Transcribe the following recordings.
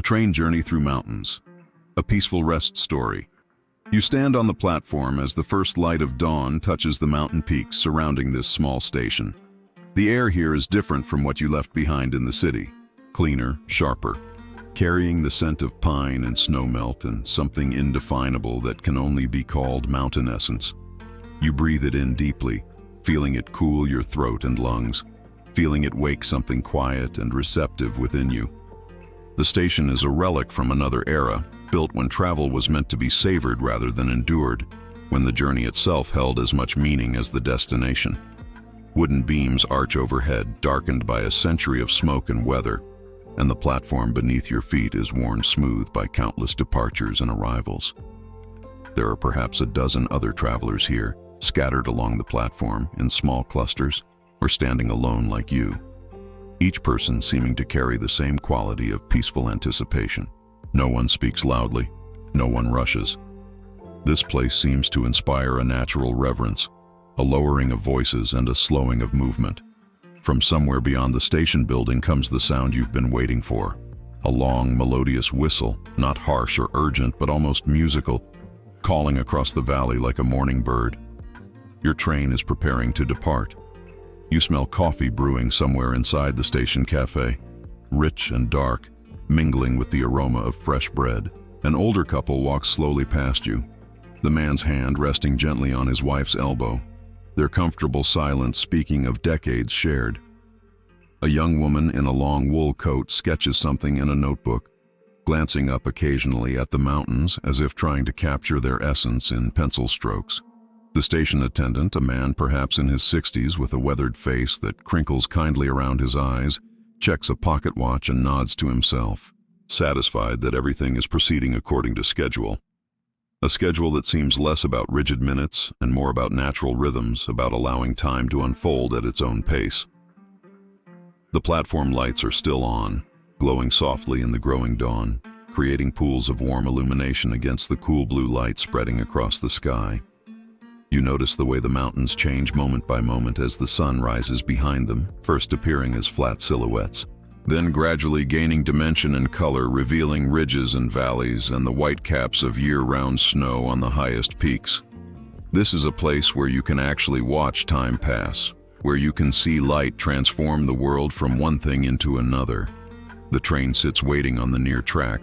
train journey through mountains. A peaceful rest story. You stand on the platform as the first light of dawn touches the mountain peaks surrounding this small station. The air here is different from what you left behind in the city. Cleaner, sharper, carrying the scent of pine and snowmelt and something indefinable that can only be called mountain essence. You breathe it in deeply, feeling it cool your throat and lungs, feeling it wake something quiet and receptive within you. The station is a relic from another era, built when travel was meant to be savored rather than endured, when the journey itself held as much meaning as the destination. Wooden beams arch overhead, darkened by a century of smoke and weather, and the platform beneath your feet is worn smooth by countless departures and arrivals. There are perhaps a dozen other travelers here, scattered along the platform in small clusters, or standing alone like you, each person seeming to carry the same quality of peaceful anticipation. No one speaks loudly, no one rushes. This place seems to inspire a natural reverence, a lowering of voices and a slowing of movement. From somewhere beyond the station building comes the sound you've been waiting for, a long, melodious whistle, not harsh or urgent, but almost musical, calling across the valley like a morning bird. Your train is preparing to depart. You smell coffee brewing somewhere inside the station cafe, rich and dark, mingling with the aroma of fresh bread. An older couple walks slowly past you, the man's hand resting gently on his wife's elbow, their comfortable silence speaking of decades shared. A young woman in a long wool coat sketches something in a notebook, glancing up occasionally at the mountains as if trying to capture their essence in pencil strokes. The station attendant, a man perhaps in his 60s with a weathered face that crinkles kindly around his eyes, checks a pocket watch and nods to himself, satisfied that everything is proceeding according to schedule. A schedule that seems less about rigid minutes and more about natural rhythms, about allowing time to unfold at its own pace. The platform lights are still on, glowing softly in the growing dawn, creating pools of warm illumination against the cool blue light spreading across the sky. You notice the way the mountains change moment by moment as the sun rises behind them, first appearing as flat silhouettes, then gradually gaining dimension and color, revealing ridges and valleys and the white caps of year-round snow on the highest peaks. This is a place where you can actually watch time pass, where you can see light transform the world from one thing into another. The train sits waiting on the near track,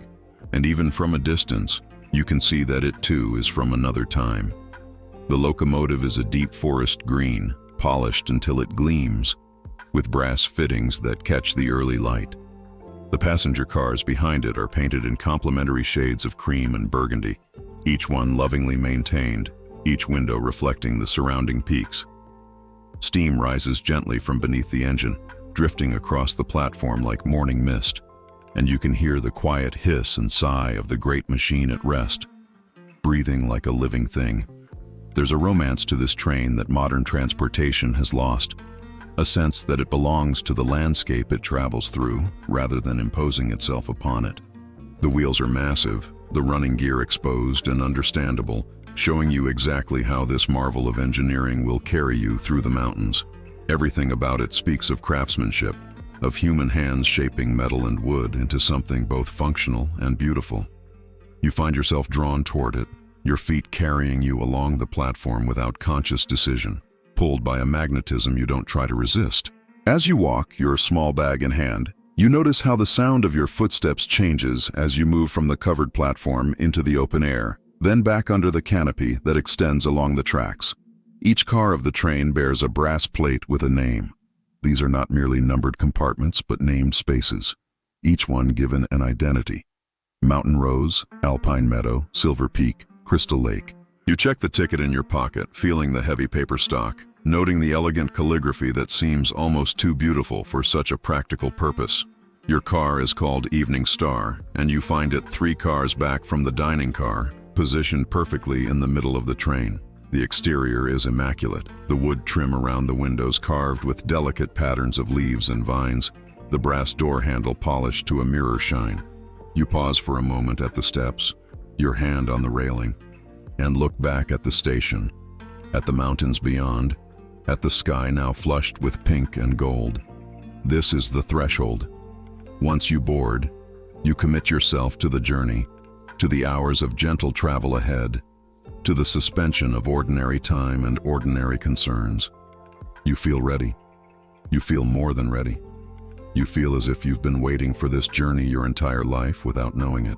and even from a distance, you can see that it too is from another time. The locomotive is a deep forest green, polished until it gleams, with brass fittings that catch the early light. The passenger cars behind it are painted in complementary shades of cream and burgundy, each one lovingly maintained, each window reflecting the surrounding peaks. Steam rises gently from beneath the engine, drifting across the platform like morning mist, and you can hear the quiet hiss and sigh of the great machine at rest, breathing like a living thing. There's a romance to this train that modern transportation has lost, a sense that it belongs to the landscape it travels through rather than imposing itself upon it. The wheels are massive, the running gear exposed and understandable, showing you exactly how this marvel of engineering will carry you through the mountains. Everything about it speaks of craftsmanship, of human hands shaping metal and wood into something both functional and beautiful. You find yourself drawn toward it, your feet carrying you along the platform without conscious decision, pulled by a magnetism you don't try to resist. As you walk, your small bag in hand, you notice how the sound of your footsteps changes as you move from the covered platform into the open air, then back under the canopy that extends along the tracks. Each car of the train bears a brass plate with a name. These are not merely numbered compartments, but named spaces, each one given an identity. Mountain Rose, Alpine Meadow, Silver Peak, Crystal Lake. You check the ticket in your pocket, feeling the heavy paper stock, noting the elegant calligraphy that seems almost too beautiful for such a practical purpose. Your car is called Evening Star, and you find it 3 cars back from the dining car, positioned perfectly in the middle of the train. The exterior is immaculate, the wood trim around the windows carved with delicate patterns of leaves and vines, the brass door handle polished to a mirror shine. You pause for a moment at the steps, your hand on the railing, and look back at the station, at the mountains beyond, at the sky now flushed with pink and gold. This is the threshold. Once you board, You commit yourself to the journey, to the hours of gentle travel ahead, to the suspension of ordinary time and ordinary concerns. You feel ready. You feel more than ready. You feel as if you've been waiting for this journey your entire life without knowing it.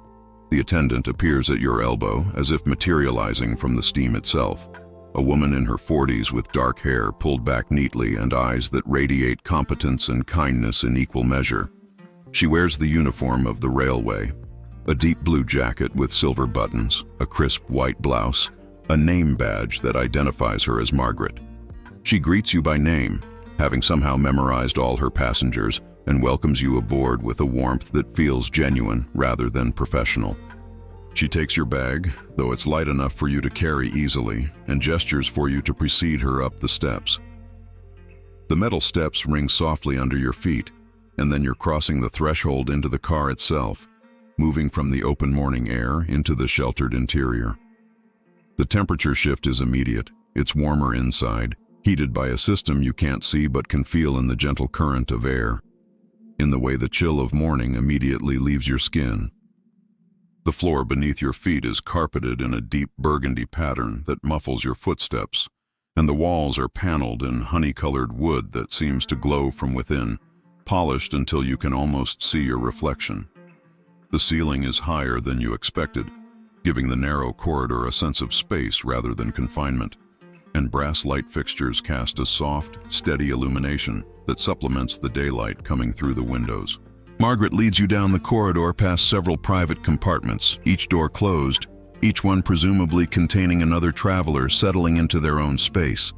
The attendant appears at your elbow, as if materializing from the steam itself. A woman in her 40s with dark hair pulled back neatly and eyes that radiate competence and kindness in equal measure. She wears the uniform of the railway, a deep blue jacket with silver buttons, a crisp white blouse, a name badge that identifies her as Margaret. She greets you by name, having somehow memorized all her passengers, and welcomes you aboard with a warmth that feels genuine rather than professional. She takes your bag, though it's light enough for you to carry easily, and gestures for you to precede her up the steps. The metal steps ring softly under your feet, and then you're crossing the threshold into the car itself, moving from the open morning air into the sheltered interior. The temperature shift is immediate. It's warmer inside, heated by a system you can't see but can feel in the gentle current of air, in the way the chill of morning immediately leaves your skin. The floor beneath your feet is carpeted in a deep burgundy pattern that muffles your footsteps, and the walls are paneled in honey-colored wood that seems to glow from within, polished until you can almost see your reflection. The ceiling is higher than you expected, giving the narrow corridor a sense of space rather than confinement, and brass light fixtures cast a soft, steady illumination that supplements the daylight coming through the windows. Margaret leads you down the corridor past several private compartments, each door closed, each one presumably containing another traveler settling into their own space.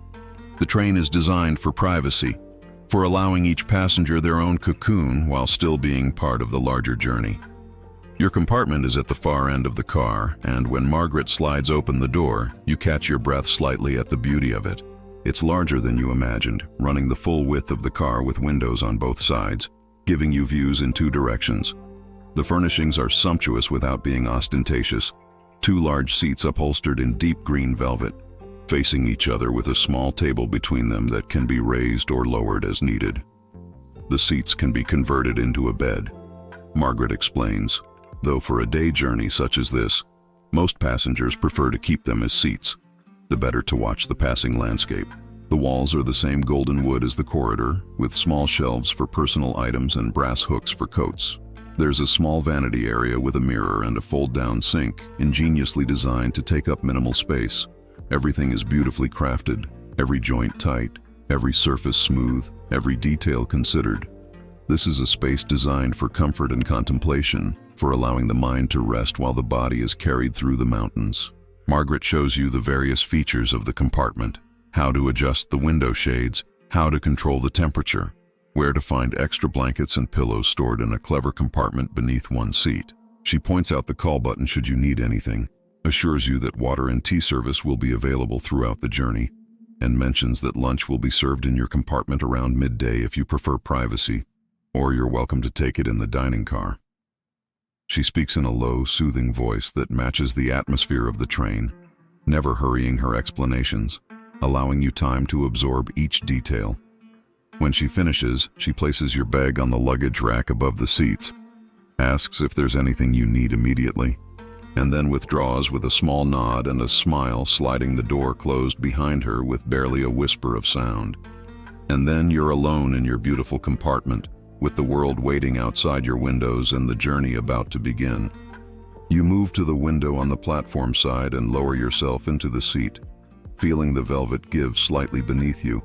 The train is designed for privacy, for allowing each passenger their own cocoon while still being part of the larger journey. Your compartment is at the far end of the car, and when Margaret slides open the door, you catch your breath slightly at the beauty of it. It's larger than you imagined, running the full width of the car with windows on both sides, giving you views in two directions. The furnishings are sumptuous without being ostentatious. 2 large seats upholstered in deep green velvet, facing each other with a small table between them that can be raised or lowered as needed. The seats can be converted into a bed, Margaret explains, though for a day journey such as this, most passengers prefer to keep them as seats, the better to watch the passing landscape. The walls are the same golden wood as the corridor, with small shelves for personal items and brass hooks for coats. There's a small vanity area with a mirror and a fold-down sink, ingeniously designed to take up minimal space. Everything is beautifully crafted, every joint tight, every surface smooth, every detail considered. This is a space designed for comfort and contemplation, for allowing the mind to rest while the body is carried through the mountains. Margaret shows you the various features of the compartment, how to adjust the window shades, how to control the temperature, where to find extra blankets and pillows stored in a clever compartment beneath one seat. She points out the call button should you need anything, assures you that water and tea service will be available throughout the journey, and mentions that lunch will be served in your compartment around midday if you prefer privacy, or you're welcome to take it in the dining car. She speaks in a low, soothing voice that matches the atmosphere of the train, never hurrying her explanations, allowing you time to absorb each detail. When she finishes, she places your bag on the luggage rack above the seats, asks if there's anything you need immediately, and then withdraws with a small nod and a smile, sliding the door closed behind her with barely a whisper of sound. And then you're alone in your beautiful compartment, with the world waiting outside your windows and the journey about to begin. You move to the window on the platform side and lower yourself into the seat, feeling the velvet give slightly beneath you,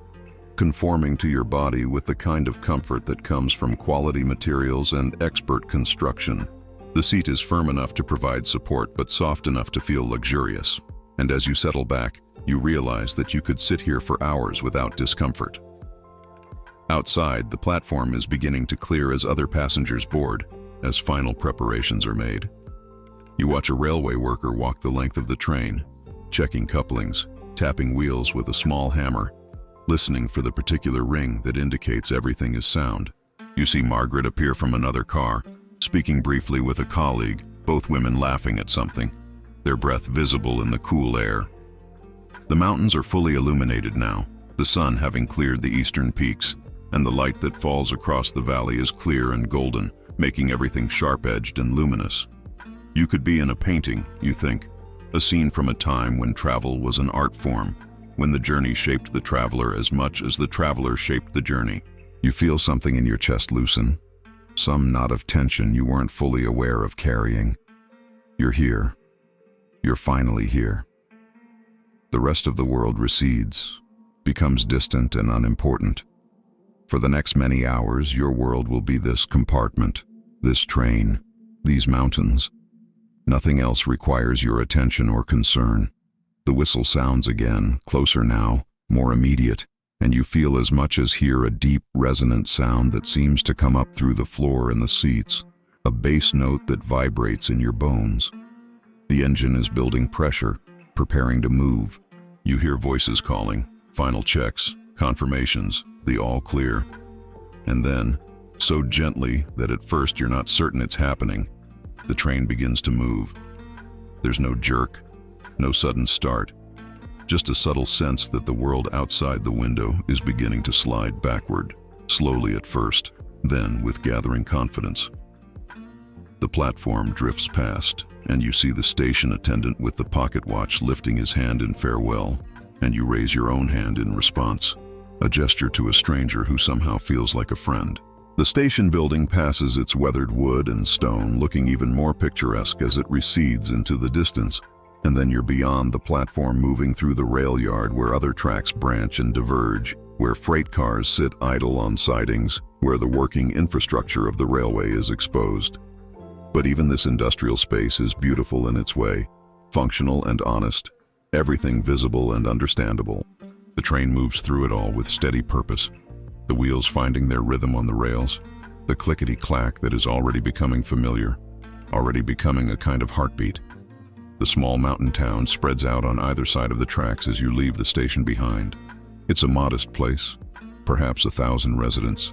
conforming to your body with the kind of comfort that comes from quality materials and expert construction. The seat is firm enough to provide support but soft enough to feel luxurious, and as you settle back, you realize that you could sit here for hours without discomfort. Outside, the platform is beginning to clear as other passengers board, as final preparations are made. You watch a railway worker walk the length of the train, checking couplings, tapping wheels with a small hammer, listening for the particular ring that indicates everything is sound. You see Margaret appear from another car, speaking briefly with a colleague, both women laughing at something, their breath visible in the cool air. The mountains are fully illuminated now, the sun having cleared the eastern peaks, and the light that falls across the valley is clear and golden, making everything sharp-edged and luminous. You could be in a painting, you think, a scene from a time when travel was an art form, when the journey shaped the traveler as much as the traveler shaped the journey. You feel something in your chest loosen, some knot of tension you weren't fully aware of carrying. You're here. You're finally here. The rest of the world recedes, becomes distant and unimportant. For the next many hours, your world will be this compartment, this train, these mountains. Nothing else requires your attention or concern. The whistle sounds again, closer now, more immediate, and you feel as much as hear a deep, resonant sound that seems to come up through the floor and the seats, a bass note that vibrates in your bones. The engine is building pressure, preparing to move. You hear voices calling, final checks, confirmations, the all clear. And then, so gently that at first you're not certain it's happening, the train begins to move. There's no jerk, no sudden start, just a subtle sense that the world outside the window is beginning to slide backward, slowly at first, then with gathering confidence. The platform drifts past, and you see the station attendant with the pocket watch lifting his hand in farewell, and you raise your own hand in response, a gesture to a stranger who somehow feels like a friend. The station building passes its weathered wood and stone, looking even more picturesque as it recedes into the distance, and then you're beyond the platform, moving through the rail yard where other tracks branch and diverge, where freight cars sit idle on sidings, where the working infrastructure of the railway is exposed. But even this industrial space is beautiful in its way, functional and honest, everything visible and understandable. The train moves through it all with steady purpose, the wheels finding their rhythm on the rails, the clickety-clack that is already becoming familiar, already becoming a kind of heartbeat. The small mountain town spreads out on either side of the tracks as you leave the station behind. It's a modest place, perhaps 1,000 residents,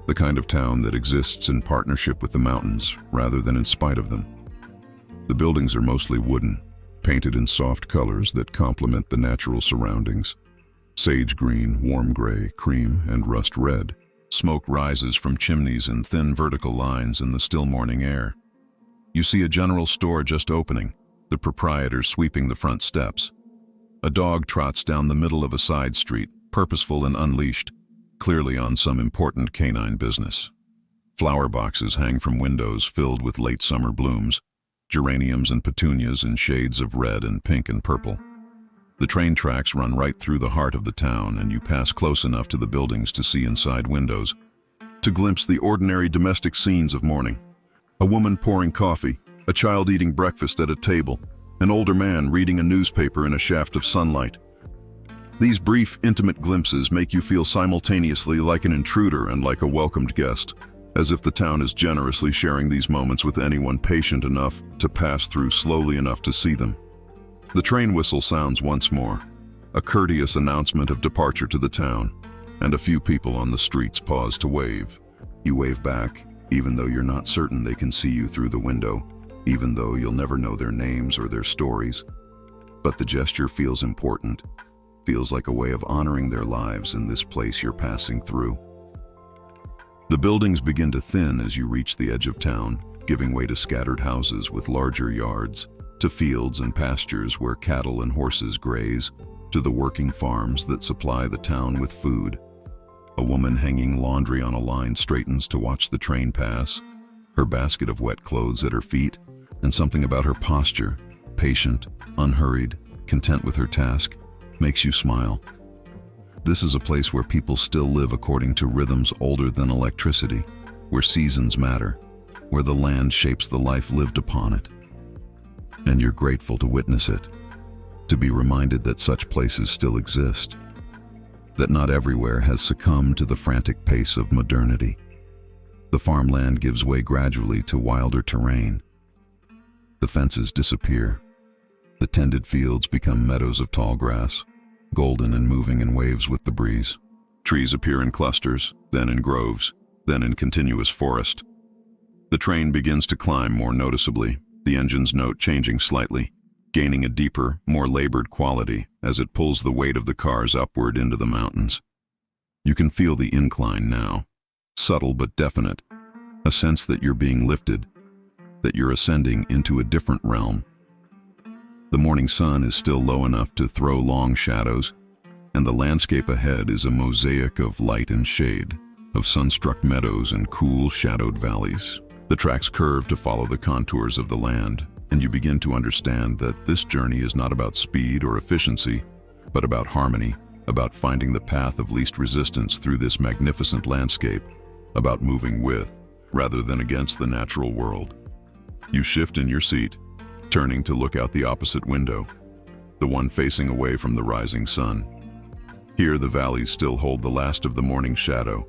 the kind of town that exists in partnership with the mountains rather than in spite of them. The buildings are mostly wooden, painted in soft colors that complement the natural surroundings. Sage green, warm gray, cream, and rust red. Smoke rises from chimneys in thin vertical lines in the still morning air. You see a general store just opening, the proprietor sweeping the front steps. A dog trots down the middle of a side street, purposeful and unleashed, clearly on some important canine business. Flower boxes hang from windows filled with late summer blooms, geraniums and petunias in shades of red and pink and purple. The train tracks run right through the heart of the town, and you pass close enough to the buildings to see inside windows, to glimpse the ordinary domestic scenes of morning. A woman pouring coffee, a child eating breakfast at a table, an older man reading a newspaper in a shaft of sunlight. These brief, intimate glimpses make you feel simultaneously like an intruder and like a welcomed guest, as if the town is generously sharing these moments with anyone patient enough to pass through slowly enough to see them. The train whistle sounds once more, a courteous announcement of departure to the town, and a few people on the streets pause to wave. You wave back, even though you're not certain they can see you through the window, even though you'll never know their names or their stories. But the gesture feels important, feels like a way of honoring their lives in this place you're passing through. The buildings begin to thin as you reach the edge of town, giving way to scattered houses with larger yards, to fields and pastures where cattle and horses graze, to the working farms that supply the town with food. A woman hanging laundry on a line straightens to watch the train pass, her basket of wet clothes at her feet, and something about her posture, patient, unhurried, content with her task, makes you smile. This is a place where people still live according to rhythms older than electricity, where seasons matter, where the land shapes the life lived upon it. And you're grateful to witness it, to be reminded that such places still exist, that not everywhere has succumbed to the frantic pace of modernity. The farmland gives way gradually to wilder terrain. The fences disappear. The tended fields become meadows of tall grass, golden and moving in waves with the breeze. Trees appear in clusters, then in groves, then in continuous forest. The train begins to climb more noticeably, the engine's note changing slightly, gaining a deeper, more labored quality as it pulls the weight of the cars upward into the mountains. You can feel the incline now, subtle but definite, a sense that you're being lifted, that you're ascending into a different realm. The morning sun is still low enough to throw long shadows, and the landscape ahead is a mosaic of light and shade, of sun-struck meadows and cool, shadowed valleys. The tracks curve to follow the contours of the land, and you begin to understand that this journey is not about speed or efficiency, but about harmony, about finding the path of least resistance through this magnificent landscape, about moving with, rather than against the natural world. You shift in your seat, turning to look out the opposite window, the one facing away from the rising sun. Here the valleys still hold the last of the morning shadow,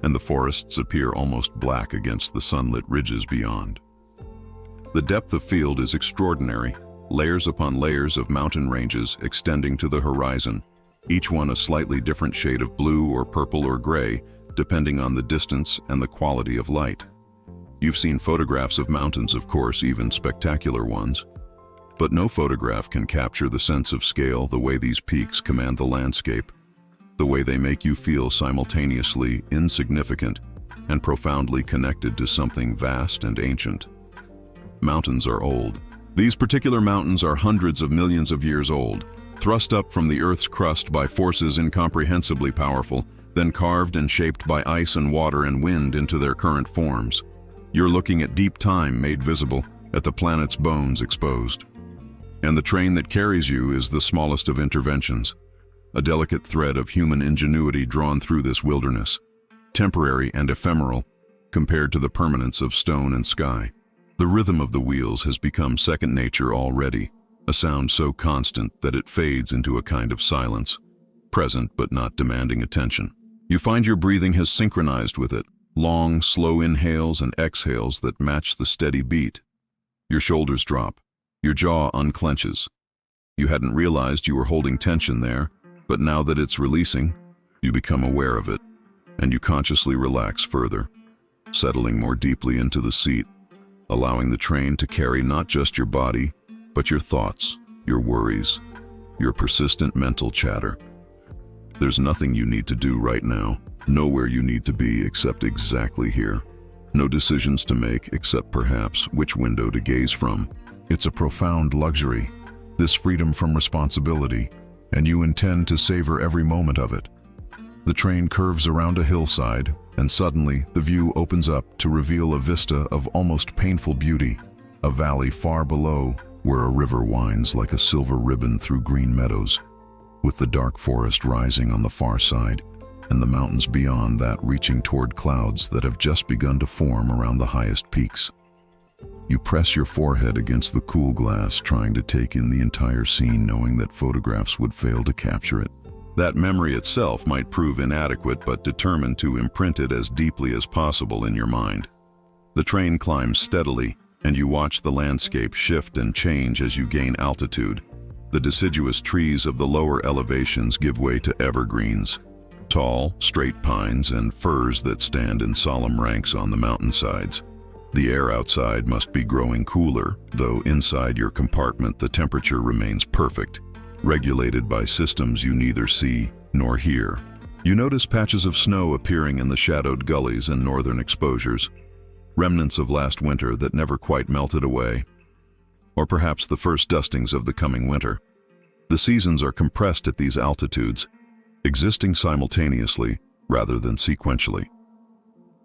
and the forests appear almost black against the sunlit ridges beyond. The depth of field is extraordinary, layers upon layers of mountain ranges extending to the horizon, each one a slightly different shade of blue or purple or gray, depending on the distance and the quality of light. You've seen photographs of mountains, of course, even spectacular ones, but no photograph can capture the sense of scale the way these peaks command the landscape, the way they make you feel simultaneously insignificant and profoundly connected to something vast and ancient. Mountains are old. These particular mountains are hundreds of millions of years old, thrust up from the Earth's crust by forces incomprehensibly powerful, then carved and shaped by ice and water and wind into their current forms. You're looking at deep time made visible, at the planet's bones exposed. And the train that carries you is the smallest of interventions, a delicate thread of human ingenuity drawn through this wilderness, temporary and ephemeral compared to the permanence of stone and sky. The rhythm of the wheels has become second nature already, a sound so constant that it fades into a kind of silence, present but not demanding attention. You find your breathing has synchronized with it, long, slow inhales and exhales that match the steady beat. Your shoulders drop, your jaw unclenches. You hadn't realized you were holding tension there, but now that it's releasing, you become aware of it, and you consciously relax further, settling more deeply into the seat, allowing the train to carry not just your body, but your thoughts, your worries, your persistent mental chatter. There's nothing you need to do right now, nowhere you need to be except exactly here. No decisions to make except perhaps which window to gaze from. It's a profound luxury, this freedom from responsibility, and you intend to savor every moment of it. The train curves around a hillside, and suddenly the view opens up to reveal a vista of almost painful beauty, a valley far below where a river winds like a silver ribbon through green meadows, with the dark forest rising on the far side, and the mountains beyond that reaching toward clouds that have just begun to form around the highest peaks. You press your forehead against the cool glass, trying to take in the entire scene, knowing that photographs would fail to capture it. That memory itself might prove inadequate, but determined to imprint it as deeply as possible in your mind. The train climbs steadily, and you watch the landscape shift and change as you gain altitude. The deciduous trees of the lower elevations give way to evergreens, tall, straight pines and firs that stand in solemn ranks on the mountainsides. The air outside must be growing cooler, though inside your compartment the temperature remains perfect, regulated by systems you neither see nor hear. You notice patches of snow appearing in the shadowed gullies and northern exposures, remnants of last winter that never quite melted away, or perhaps the first dustings of the coming winter. The seasons are compressed at these altitudes, existing simultaneously rather than sequentially.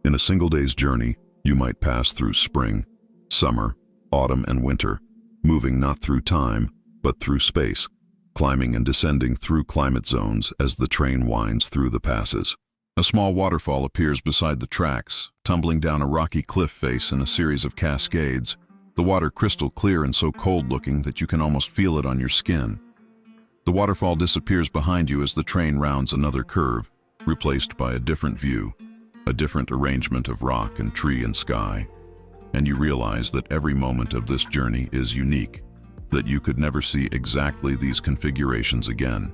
In a single day's journey, you might pass through spring, summer, autumn, and winter, moving not through time, but through space, climbing and descending through climate zones as the train winds through the passes. A small waterfall appears beside the tracks, tumbling down a rocky cliff face in a series of cascades, the water crystal clear and so cold-looking that you can almost feel it on your skin. The waterfall disappears behind you as the train rounds another curve, replaced by a different view, a different arrangement of rock and tree and sky, and you realize that every moment of this journey is unique, that you could never see exactly these configurations again,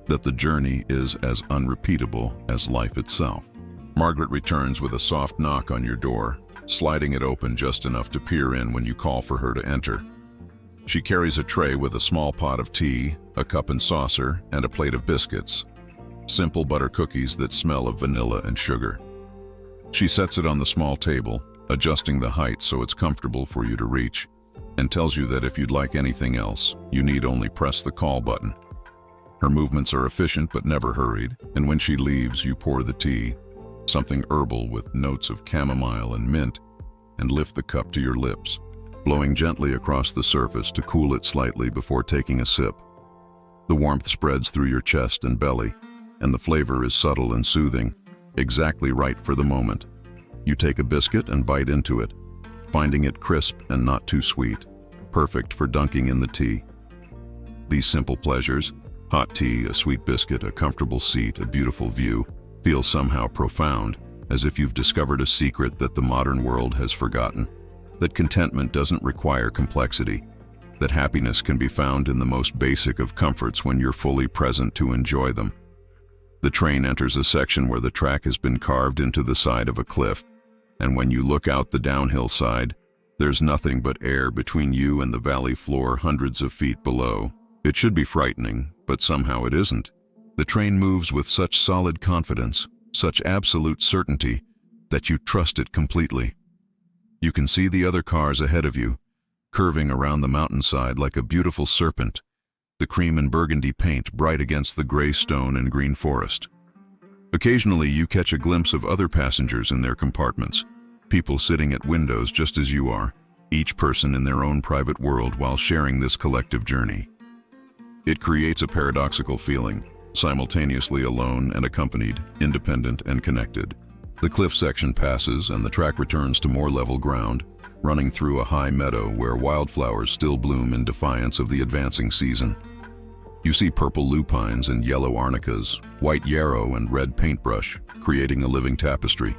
that the journey is as unrepeatable as life itself. Margaret returns with a soft knock on your door, sliding it open just enough to peer in when you call for her to enter. She carries a tray with a small pot of tea, a cup and saucer, and a plate of biscuits, simple butter cookies that smell of vanilla and sugar. She sets it on the small table, adjusting the height so it's comfortable for you to reach, and tells you that if you'd like anything else, you need only press the call button. Her movements are efficient but never hurried, and when she leaves, you pour the tea, something herbal with notes of chamomile and mint, and lift the cup to your lips, blowing gently across the surface to cool it slightly before taking a sip. The warmth spreads through your chest and belly, and the flavor is subtle and soothing, exactly right for the moment. You take a biscuit and bite into it, finding it crisp and not too sweet, perfect for dunking in the tea. These simple pleasures, hot tea, a sweet biscuit, a comfortable seat, a beautiful view, feel somehow profound, as if you've discovered a secret that the modern world has forgotten. That contentment doesn't require complexity, that happiness can be found in the most basic of comforts when you're fully present to enjoy them. The train enters a section where the track has been carved into the side of a cliff, and when you look out the downhill side, there's nothing but air between you and the valley floor hundreds of feet below. It should be frightening, but somehow it isn't. The train moves with such solid confidence, such absolute certainty, that you trust it completely. You can see the other cars ahead of you, curving around the mountainside like a beautiful serpent, the cream and burgundy paint bright against the gray stone and green forest. Occasionally you catch a glimpse of other passengers in their compartments, people sitting at windows just as you are, each person in their own private world while sharing this collective journey. It creates a paradoxical feeling, simultaneously alone and accompanied, independent and connected. The cliff section passes and the track returns to more level ground, running through a high meadow where wildflowers still bloom in defiance of the advancing season. You see purple lupines and yellow arnicas, white yarrow and red paintbrush, creating a living tapestry.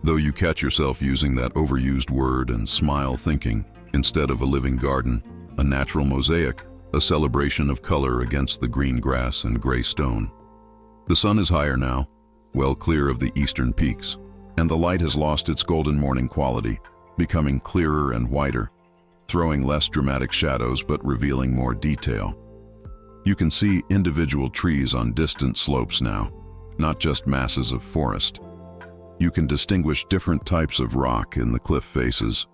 Though you catch yourself using that overused word and smile thinking, instead of a living garden, a natural mosaic, a celebration of color against the green grass and gray stone. The sun is higher now, well clear of the eastern peaks, and the light has lost its golden morning quality, becoming clearer and whiter, throwing less dramatic shadows but revealing more detail. You can see individual trees on distant slopes now, not just masses of forest. You can distinguish different types of rock in the cliff faces,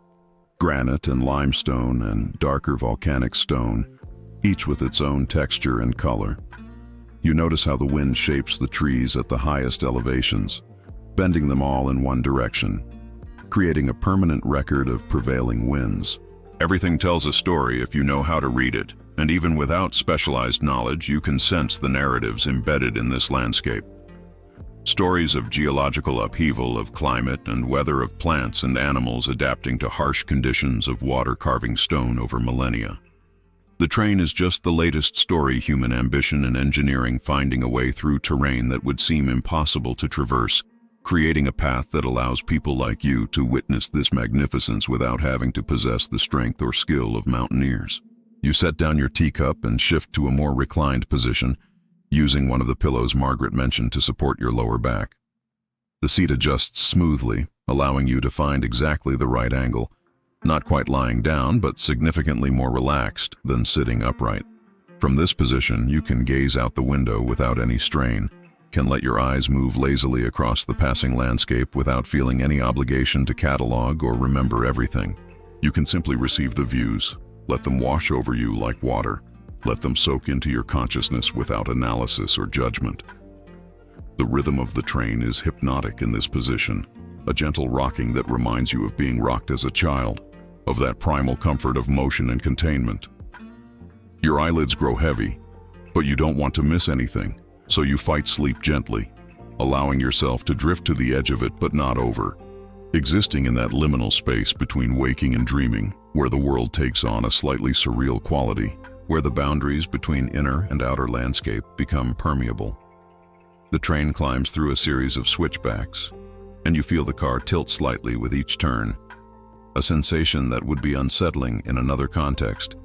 granite and limestone and darker volcanic stone, each with its own texture and color. You notice how the wind shapes the trees at the highest elevations, bending them all in one direction, creating a permanent record of prevailing winds. Everything tells a story if you know how to read it, and even without specialized knowledge, you can sense the narratives embedded in this landscape. Stories of geological upheaval, of climate and weather, of plants and animals adapting to harsh conditions, of water carving stone over millennia. The train is just the latest story, human ambition and engineering finding a way through terrain that would seem impossible to traverse, creating a path that allows people like you to witness this magnificence without having to possess the strength or skill of mountaineers. You set down your teacup and shift to a more reclined position, using one of the pillows Margaret mentioned to support your lower back. The seat adjusts smoothly, allowing you to find exactly the right angle, not quite lying down, but significantly more relaxed than sitting upright. From this position, you can gaze out the window without any strain, can let your eyes move lazily across the passing landscape without feeling any obligation to catalog or remember everything. You can simply receive the views, let them wash over you like water, let them soak into your consciousness without analysis or judgment. The rhythm of the train is hypnotic in this position, a gentle rocking that reminds you of being rocked as a child, of that primal comfort of motion and containment. Your eyelids grow heavy, but you don't want to miss anything, so you fight sleep gently, allowing yourself to drift to the edge of it but not over, existing in that liminal space between waking and dreaming, where the world takes on a slightly surreal quality, where the boundaries between inner and outer landscape become permeable. The train climbs through a series of switchbacks, and you feel the car tilt slightly with each turn, a sensation that would be unsettling in another context,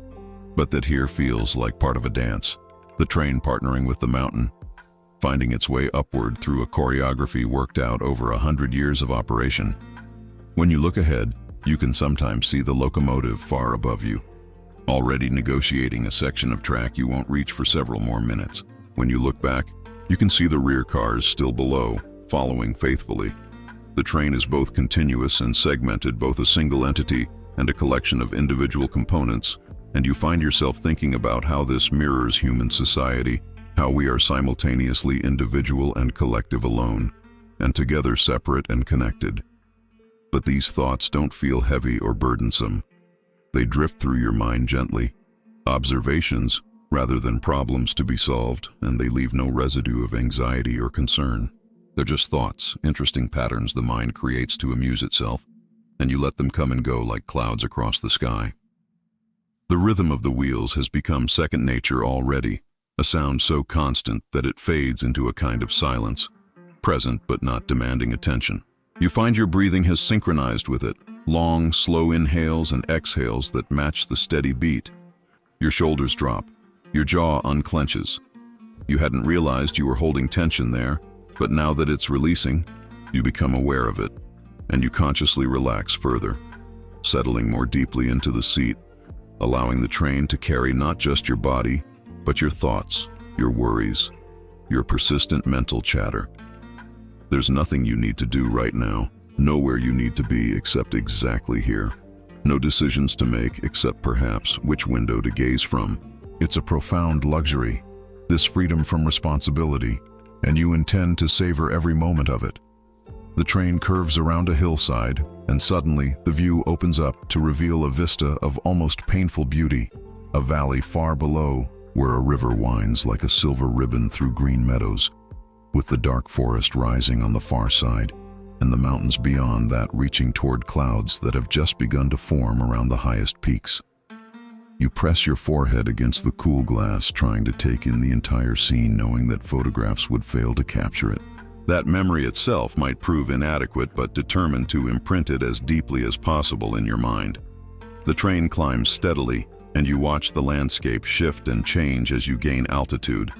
but that here feels like part of a dance, the train partnering with the mountain, finding its way upward through a choreography worked out over 100 years of operation. When you look ahead, you can sometimes see the locomotive far above you, already negotiating a section of track you won't reach for several more minutes. When you look back, you can see the rear cars still below, following faithfully. The train is both continuous and segmented, both a single entity and a collection of individual components, and you find yourself thinking about how this mirrors human society, how we are simultaneously individual and collective alone, and together separate and connected. But these thoughts don't feel heavy or burdensome. They drift through your mind gently, observations rather than problems to be solved, and they leave no residue of anxiety or concern. They're just thoughts, interesting patterns the mind creates to amuse itself, and you let them come and go like clouds across the sky. The rhythm of the wheels has become second nature already, a sound so constant that it fades into a kind of silence, present but not demanding attention. You find your breathing has synchronized with it, long, slow inhales and exhales that match the steady beat. Your shoulders drop, your jaw unclenches. You hadn't realized you were holding tension there, but now that it's releasing, you become aware of it, and you consciously relax further, settling more deeply into the seat, allowing the train to carry not just your body, but your thoughts, your worries, your persistent mental chatter. There's nothing you need to do right now, nowhere you need to be except exactly here. No decisions to make except perhaps which window to gaze from. It's a profound luxury, this freedom from responsibility, and you intend to savor every moment of it. The train curves around a hillside, and suddenly the view opens up to reveal a vista of almost painful beauty, a valley far below where a river winds like a silver ribbon through green meadows, with the dark forest rising on the far side, and the mountains beyond that reaching toward clouds that have just begun to form around the highest peaks. You press your forehead against the cool glass, trying to take in the entire scene, knowing that photographs would fail to capture it. That memory itself might prove inadequate, but determined to imprint it as deeply as possible in your mind. The train climbs steadily, and you watch the landscape shift and change as you gain altitude.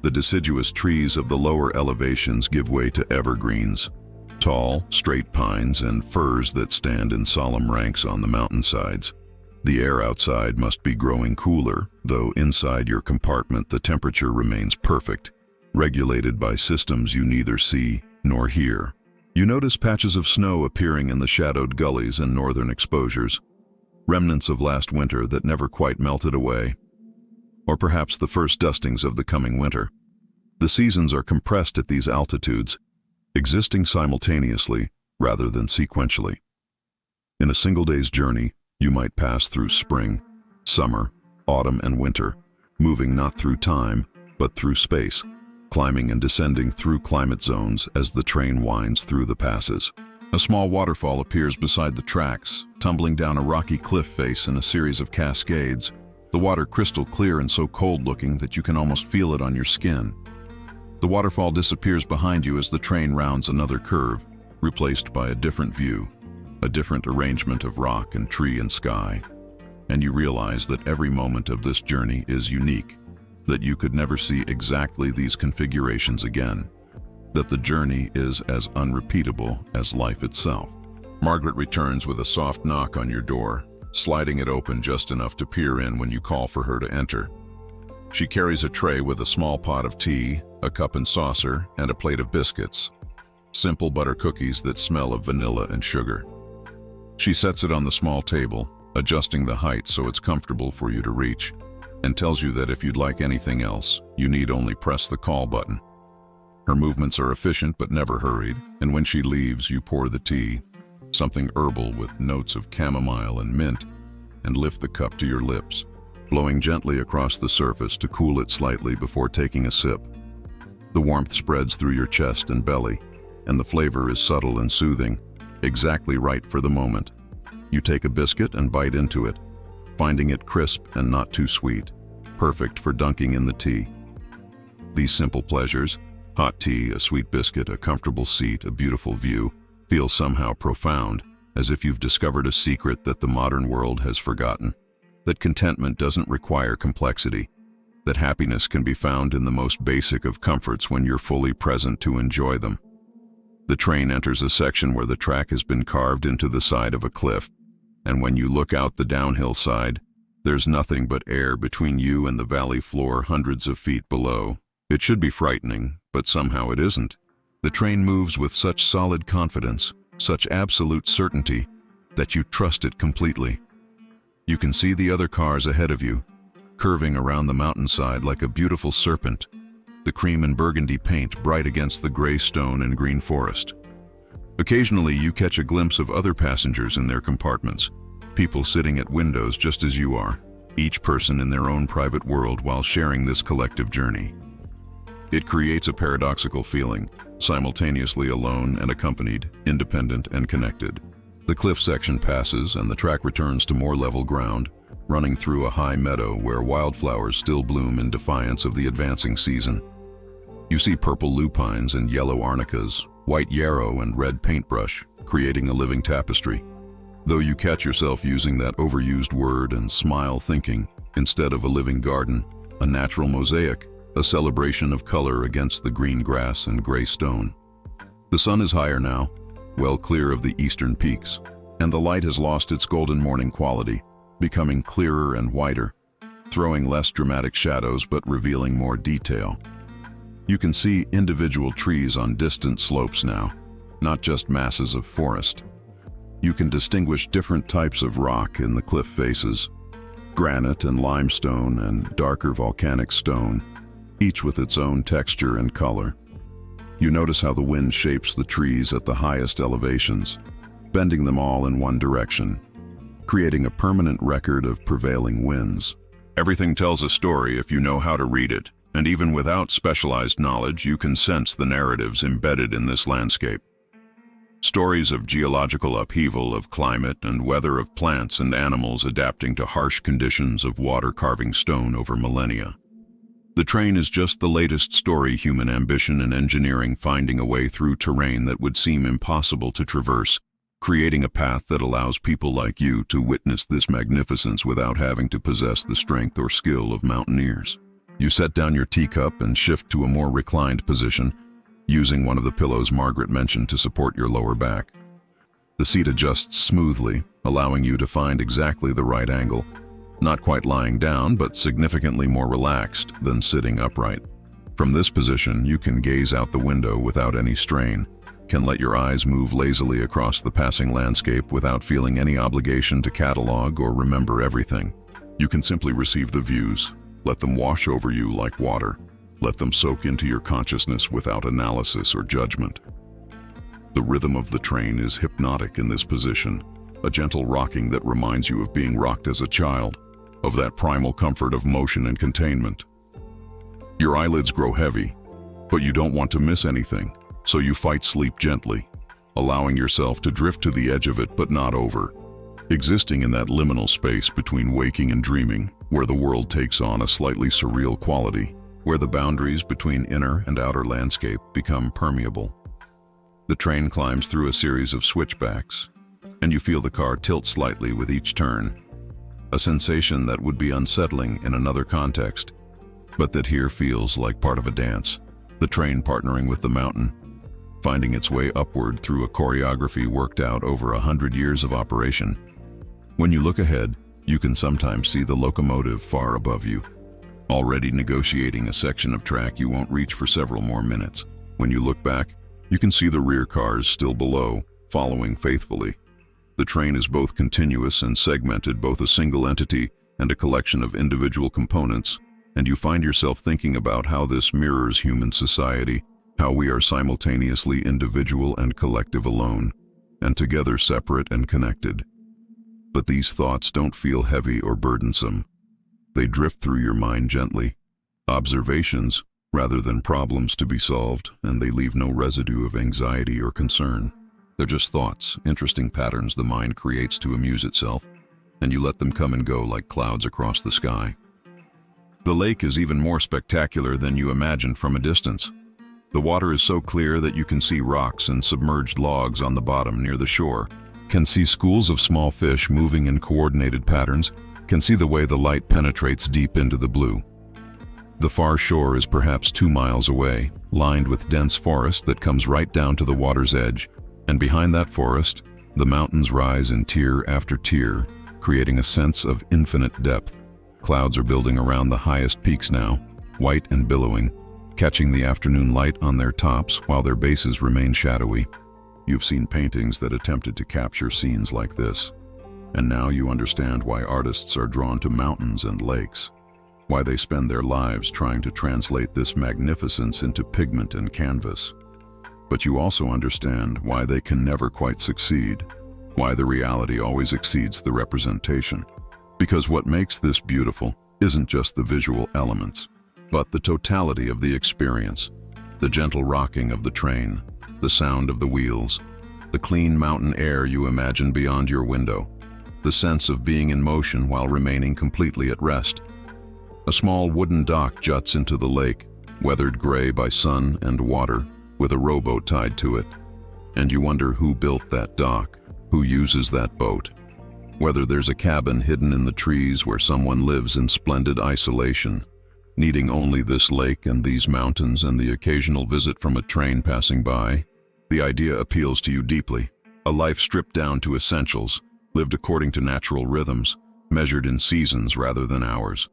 The deciduous trees of the lower elevations give way to evergreens, tall, straight pines and firs that stand in solemn ranks on the mountainsides. The air outside must be growing cooler, though inside your compartment the temperature remains perfect, regulated by systems you neither see nor hear. You notice patches of snow appearing in the shadowed gullies and northern exposures, remnants of last winter that never quite melted away, or perhaps the first dustings of the coming winter. The seasons are compressed at these altitudes, existing simultaneously rather than sequentially. In a single day's journey, you might pass through spring, summer, autumn, and winter, moving not through time, but through space, climbing and descending through climate zones as the train winds through the passes. A small waterfall appears beside the tracks, tumbling down a rocky cliff face in a series of cascades, the water crystal clear and so cold-looking that you can almost feel it on your skin. The waterfall disappears behind you as the train rounds another curve, replaced by a different view, a different arrangement of rock and tree and sky, and you realize that every moment of this journey is unique, that you could never see exactly these configurations again, that the journey is as unrepeatable as life itself. Margaret returns with a soft knock on your door, sliding it open just enough to peer in when you call for her to enter. She carries a tray with a small pot of tea, a cup and saucer, and a plate of biscuits, simple butter cookies that smell of vanilla and sugar. She sets it on the small table, adjusting the height so it's comfortable for you to reach, and tells you that if you'd like anything else, you need only press the call button. Her movements are efficient but never hurried, and when she leaves, you pour the tea, something herbal with notes of chamomile and mint, and lift the cup to your lips, blowing gently across the surface to cool it slightly before taking a sip. The warmth spreads through your chest and belly, and the flavor is subtle and soothing, exactly right for the moment. You take a biscuit and bite into it, finding it crisp and not too sweet, perfect for dunking in the tea. These simple pleasures, hot tea, a sweet biscuit, a comfortable seat, a beautiful view, feel somehow profound, as if you've discovered a secret that the modern world has forgotten. That contentment doesn't require complexity, that happiness can be found in the most basic of comforts when you're fully present to enjoy them. The train enters a section where the track has been carved into the side of a cliff, and when you look out the downhill side, there's nothing but air between you and the valley floor hundreds of feet below. It should be frightening, but somehow it isn't. The train moves with such solid confidence, such absolute certainty that you trust it completely. You can see the other cars ahead of you, curving around the mountainside like a beautiful serpent, the cream and burgundy paint bright against the gray stone and green forest. Occasionally, you catch a glimpse of other passengers in their compartments, people sitting at windows just as you are, each person in their own private world while sharing this collective journey. It creates a paradoxical feeling, simultaneously alone and accompanied, independent and connected. The cliff section passes and the track returns to more level ground, running through a high meadow where wildflowers still bloom in defiance of the advancing season. You see purple lupines and yellow arnicas, white yarrow and red paintbrush, creating a living tapestry. Though you catch yourself using that overused word and smile thinking, instead of a living garden, a natural mosaic, a celebration of color against the green grass and gray stone. The sun is higher now, well clear of the eastern peaks, and the light has lost its golden morning quality, becoming clearer and whiter, throwing less dramatic shadows but revealing more detail. You can see individual trees on distant slopes now, not just masses of forest. You can distinguish different types of rock in the cliff faces, granite and limestone and darker volcanic stone, each with its own texture and color. You notice how the wind shapes the trees at the highest elevations, bending them all in one direction, creating a permanent record of prevailing winds. Everything tells a story if you know how to read it, and even without specialized knowledge, you can sense the narratives embedded in this landscape. Stories of geological upheaval, of climate and weather, of plants and animals adapting to harsh conditions, of water carving stone over millennia. The train is just the latest story, human ambition and engineering finding a way through terrain that would seem impossible to traverse, creating a path that allows people like you to witness this magnificence without having to possess the strength or skill of mountaineers. You set down your teacup and shift to a more reclined position, using one of the pillows Margaret mentioned to support your lower back. The seat adjusts smoothly, allowing you to find exactly the right angle, not quite lying down, but significantly more relaxed than sitting upright. From this position, you can gaze out the window without any strain, can let your eyes move lazily across the passing landscape without feeling any obligation to catalog or remember everything. You can simply receive the views, let them wash over you like water, let them soak into your consciousness without analysis or judgment. The rhythm of the train is hypnotic in this position, a gentle rocking that reminds you of being rocked as a child, of that primal comfort of motion and containment. Your eyelids grow heavy, but you don't want to miss anything, so you fight sleep gently, allowing yourself to drift to the edge of it but not over, existing in that liminal space between waking and dreaming, where the world takes on a slightly surreal quality, where the boundaries between inner and outer landscape become permeable. The train climbs through a series of switchbacks, and you feel the car tilt slightly with each turn, a sensation that would be unsettling in another context, but that here feels like part of a dance, the train partnering with the mountain, finding its way upward through a choreography worked out over 100 years of operation. When you look ahead, you can sometimes see the locomotive far above you, already negotiating a section of track you won't reach for several more minutes. When you look back, you can see the rear cars still below, following faithfully. The train is both continuous and segmented, both a single entity and a collection of individual components, and you find yourself thinking about how this mirrors human society, how we are simultaneously individual and collective alone, and together separate and connected. But these thoughts don't feel heavy or burdensome. They drift through your mind gently, observations rather than problems to be solved, and they leave no residue of anxiety or concern. They're just thoughts, interesting patterns the mind creates to amuse itself, and you let them come and go like clouds across the sky. The lake is even more spectacular than you imagine from a distance. The water is so clear that you can see rocks and submerged logs on the bottom near the shore, can see schools of small fish moving in coordinated patterns, can see the way the light penetrates deep into the blue. The far shore is perhaps 2 miles away, lined with dense forest that comes right down to the water's edge, and behind that forest, the mountains rise in tier after tier, creating a sense of infinite depth. Clouds are building around the highest peaks now, white and billowing, catching the afternoon light on their tops while their bases remain shadowy. You've seen paintings that attempted to capture scenes like this, and now you understand why artists are drawn to mountains and lakes, why they spend their lives trying to translate this magnificence into pigment and canvas. But you also understand why they can never quite succeed, why the reality always exceeds the representation. Because what makes this beautiful isn't just the visual elements, but the totality of the experience, the gentle rocking of the train, the sound of the wheels, the clean mountain air you imagine beyond your window, the sense of being in motion while remaining completely at rest. A small wooden dock juts into the lake, weathered gray by sun and water, with a rowboat tied to it. And you wonder who built that dock, who uses that boat. Whether there's a cabin hidden in the trees where someone lives in splendid isolation, needing only this lake and these mountains and the occasional visit from a train passing by. The idea appeals to you deeply. A life stripped down to essentials, lived according to natural rhythms, measured in seasons rather than hours.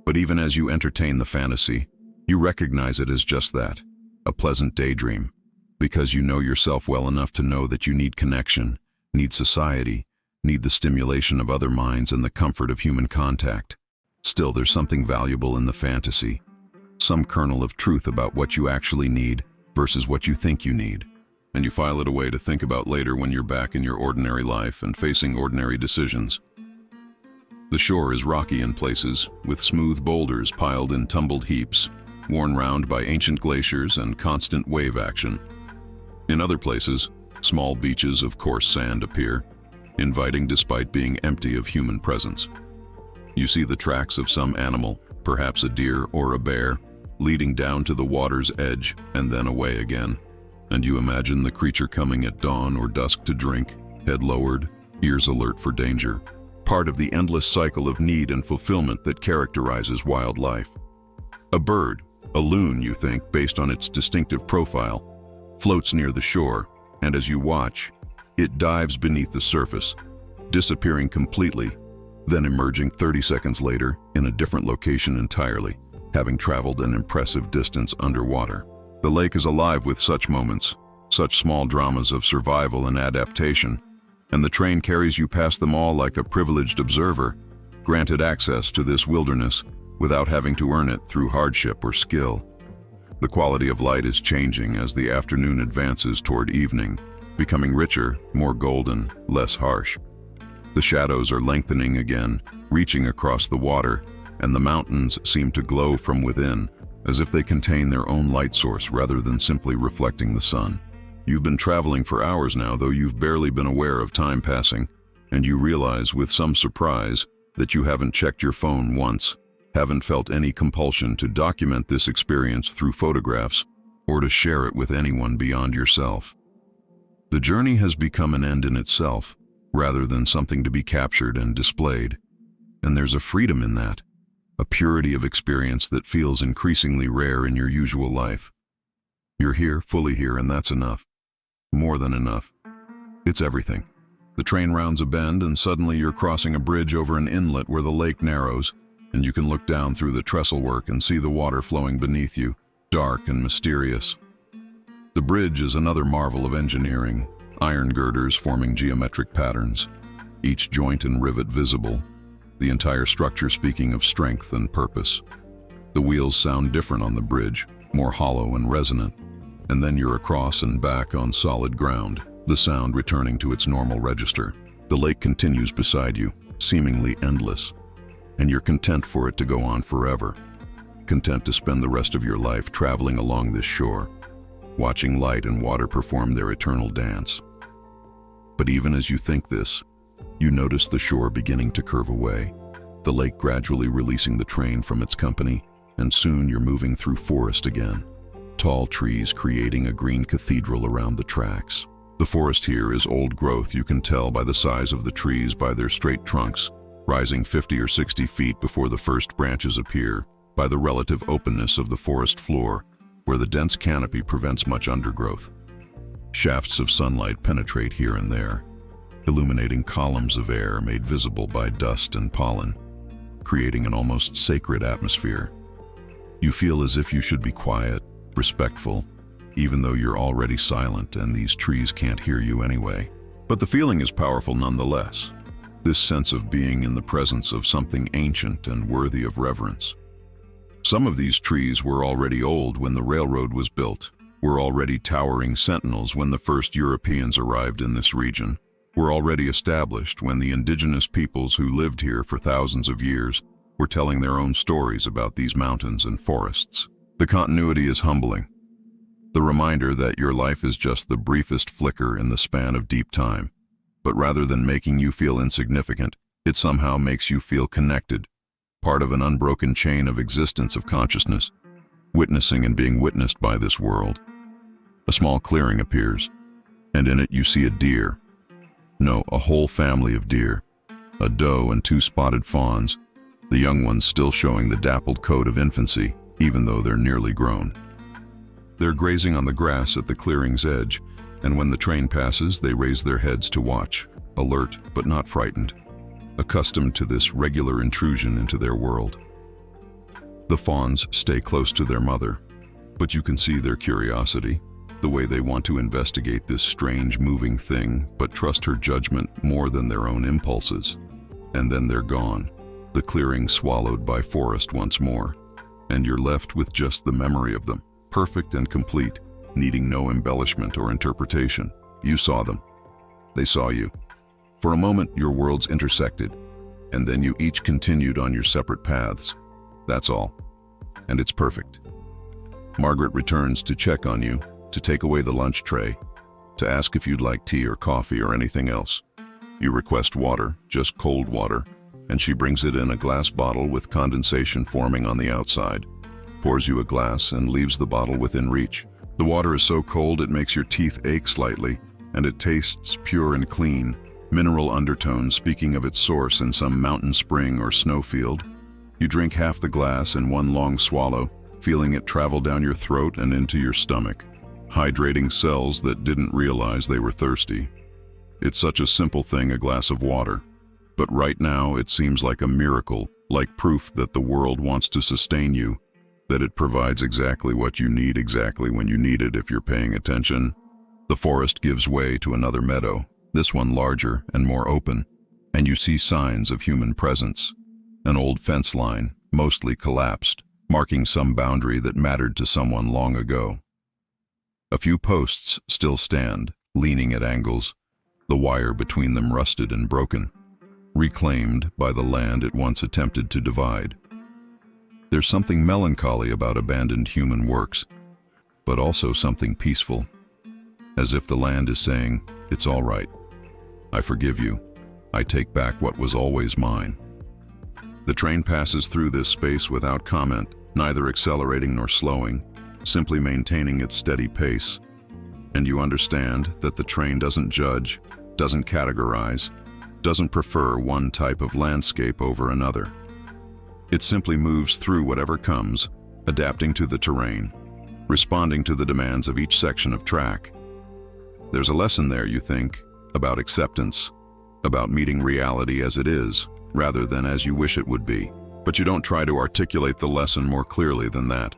But even as you entertain the fantasy, you recognize it as just that, a pleasant daydream, because you know yourself well enough to know that you need connection, need society, need the stimulation of other minds and the comfort of human contact. Still, there's something valuable in the fantasy, some kernel of truth about what you actually need versus what you think you need. And you file it away to think about later when you're back in your ordinary life and facing ordinary decisions. The shore is rocky in places, with smooth boulders piled in tumbled heaps, worn round by ancient glaciers and constant wave action. In other places, small beaches of coarse sand appear, inviting despite being empty of human presence. You see the tracks of some animal, perhaps a deer or a bear, leading down to the water's edge and then away again. And you imagine the creature coming at dawn or dusk to drink, head lowered, ears alert for danger. Part of the endless cycle of need and fulfillment that characterizes wildlife. A bird, a loon you think, based on its distinctive profile, floats near the shore, and as you watch, it dives beneath the surface, disappearing completely, then emerging 30 seconds later in a different location entirely, having traveled an impressive distance underwater. The lake is alive with such moments, such small dramas of survival and adaptation, and the train carries you past them all like a privileged observer, granted access to this wilderness without having to earn it through hardship or skill. The quality of light is changing as the afternoon advances toward evening, becoming richer, more golden, less harsh. The shadows are lengthening again, reaching across the water, and the mountains seem to glow from within, as if they contain their own light source rather than simply reflecting the sun. You've been traveling for hours now, though you've barely been aware of time passing, and you realize with some surprise that you haven't checked your phone once, haven't felt any compulsion to document this experience through photographs or to share it with anyone beyond yourself. The journey has become an end in itself, rather than something to be captured and displayed, and there's a freedom in that, a purity of experience that feels increasingly rare in your usual life. You're here, fully here, and that's enough. More than enough. It's everything. The train rounds a bend and suddenly you're crossing a bridge over an inlet where the lake narrows, and you can look down through the trestle work and see the water flowing beneath you, dark and mysterious. The bridge is another marvel of engineering, iron girders forming geometric patterns, each joint and rivet visible, the entire structure speaking of strength and purpose. The wheels sound different on the bridge, more hollow and resonant, and then you're across and back on solid ground, the sound returning to its normal register. The lake continues beside you, seemingly endless, and you're content for it to go on forever, content to spend the rest of your life traveling along this shore, watching light and water perform their eternal dance. But even as you think this, you notice the shore beginning to curve away, the lake gradually releasing the train from its company, and soon you're moving through forest again, tall trees creating a green cathedral around the tracks. The forest here is old growth, you can tell by the size of the trees, by their straight trunks, rising 50 or 60 feet before the first branches appear, by the relative openness of the forest floor, where the dense canopy prevents much undergrowth. Shafts of sunlight penetrate here and there, illuminating columns of air made visible by dust and pollen, creating an almost sacred atmosphere. You feel as if you should be quiet, respectful, even though you're already silent and these trees can't hear you anyway. But the feeling is powerful nonetheless. This sense of being in the presence of something ancient and worthy of reverence. Some of these trees were already old when the railroad was built, were already towering sentinels when the first Europeans arrived in this region, were already established when the indigenous peoples who lived here for thousands of years were telling their own stories about these mountains and forests. The continuity is humbling. The reminder that your life is just the briefest flicker in the span of deep time. But rather than making you feel insignificant, it somehow makes you feel connected, part of an unbroken chain of existence of consciousness, witnessing and being witnessed by this world. A small clearing appears, and in it you see a deer. No, a whole family of deer, a doe and 2 spotted fawns, the young ones still showing the dappled coat of infancy, even though they're nearly grown. They're grazing on the grass at the clearing's edge, and when the train passes, they raise their heads to watch, alert but not frightened, accustomed to this regular intrusion into their world. The fawns stay close to their mother, but you can see their curiosity, the way they want to investigate this strange moving thing but trust her judgment more than their own impulses. And then they're gone, the clearing swallowed by forest once more, and you're left with just the memory of them, perfect and complete, needing no embellishment or interpretation. You saw them. They saw you. For a moment, your worlds intersected, and then you each continued on your separate paths. That's all. And it's perfect. Margaret returns to check on you, to take away the lunch tray, to ask if you'd like tea or coffee or anything else. You request water, just cold water, and she brings it in a glass bottle with condensation forming on the outside, pours you a glass and leaves the bottle within reach. The water is so cold it makes your teeth ache slightly, and it tastes pure and clean, mineral undertones speaking of its source in some mountain spring or snowfield. You drink half the glass in one long swallow, feeling it travel down your throat and into your stomach, hydrating cells that didn't realize they were thirsty. It's such a simple thing, a glass of water. But right now it seems like a miracle, like proof that the world wants to sustain you, that it provides exactly what you need exactly when you need it if you're paying attention. The forest gives way to another meadow, this one larger and more open, and you see signs of human presence. An old fence line, mostly collapsed, marking some boundary that mattered to someone long ago. A few posts still stand, leaning at angles, the wire between them rusted and broken, reclaimed by the land it once attempted to divide. There's something melancholy about abandoned human works, but also something peaceful, as if the land is saying, "It's all right. I forgive you. I take back what was always mine." The train passes through this space without comment, neither accelerating nor slowing, simply maintaining its steady pace. And you understand that the train doesn't judge, doesn't categorize, doesn't prefer one type of landscape over another. It simply moves through whatever comes, adapting to the terrain, responding to the demands of each section of track. There's a lesson there, you think, about acceptance, about meeting reality as it is, rather than as you wish it would be. But you don't try to articulate the lesson more clearly than that.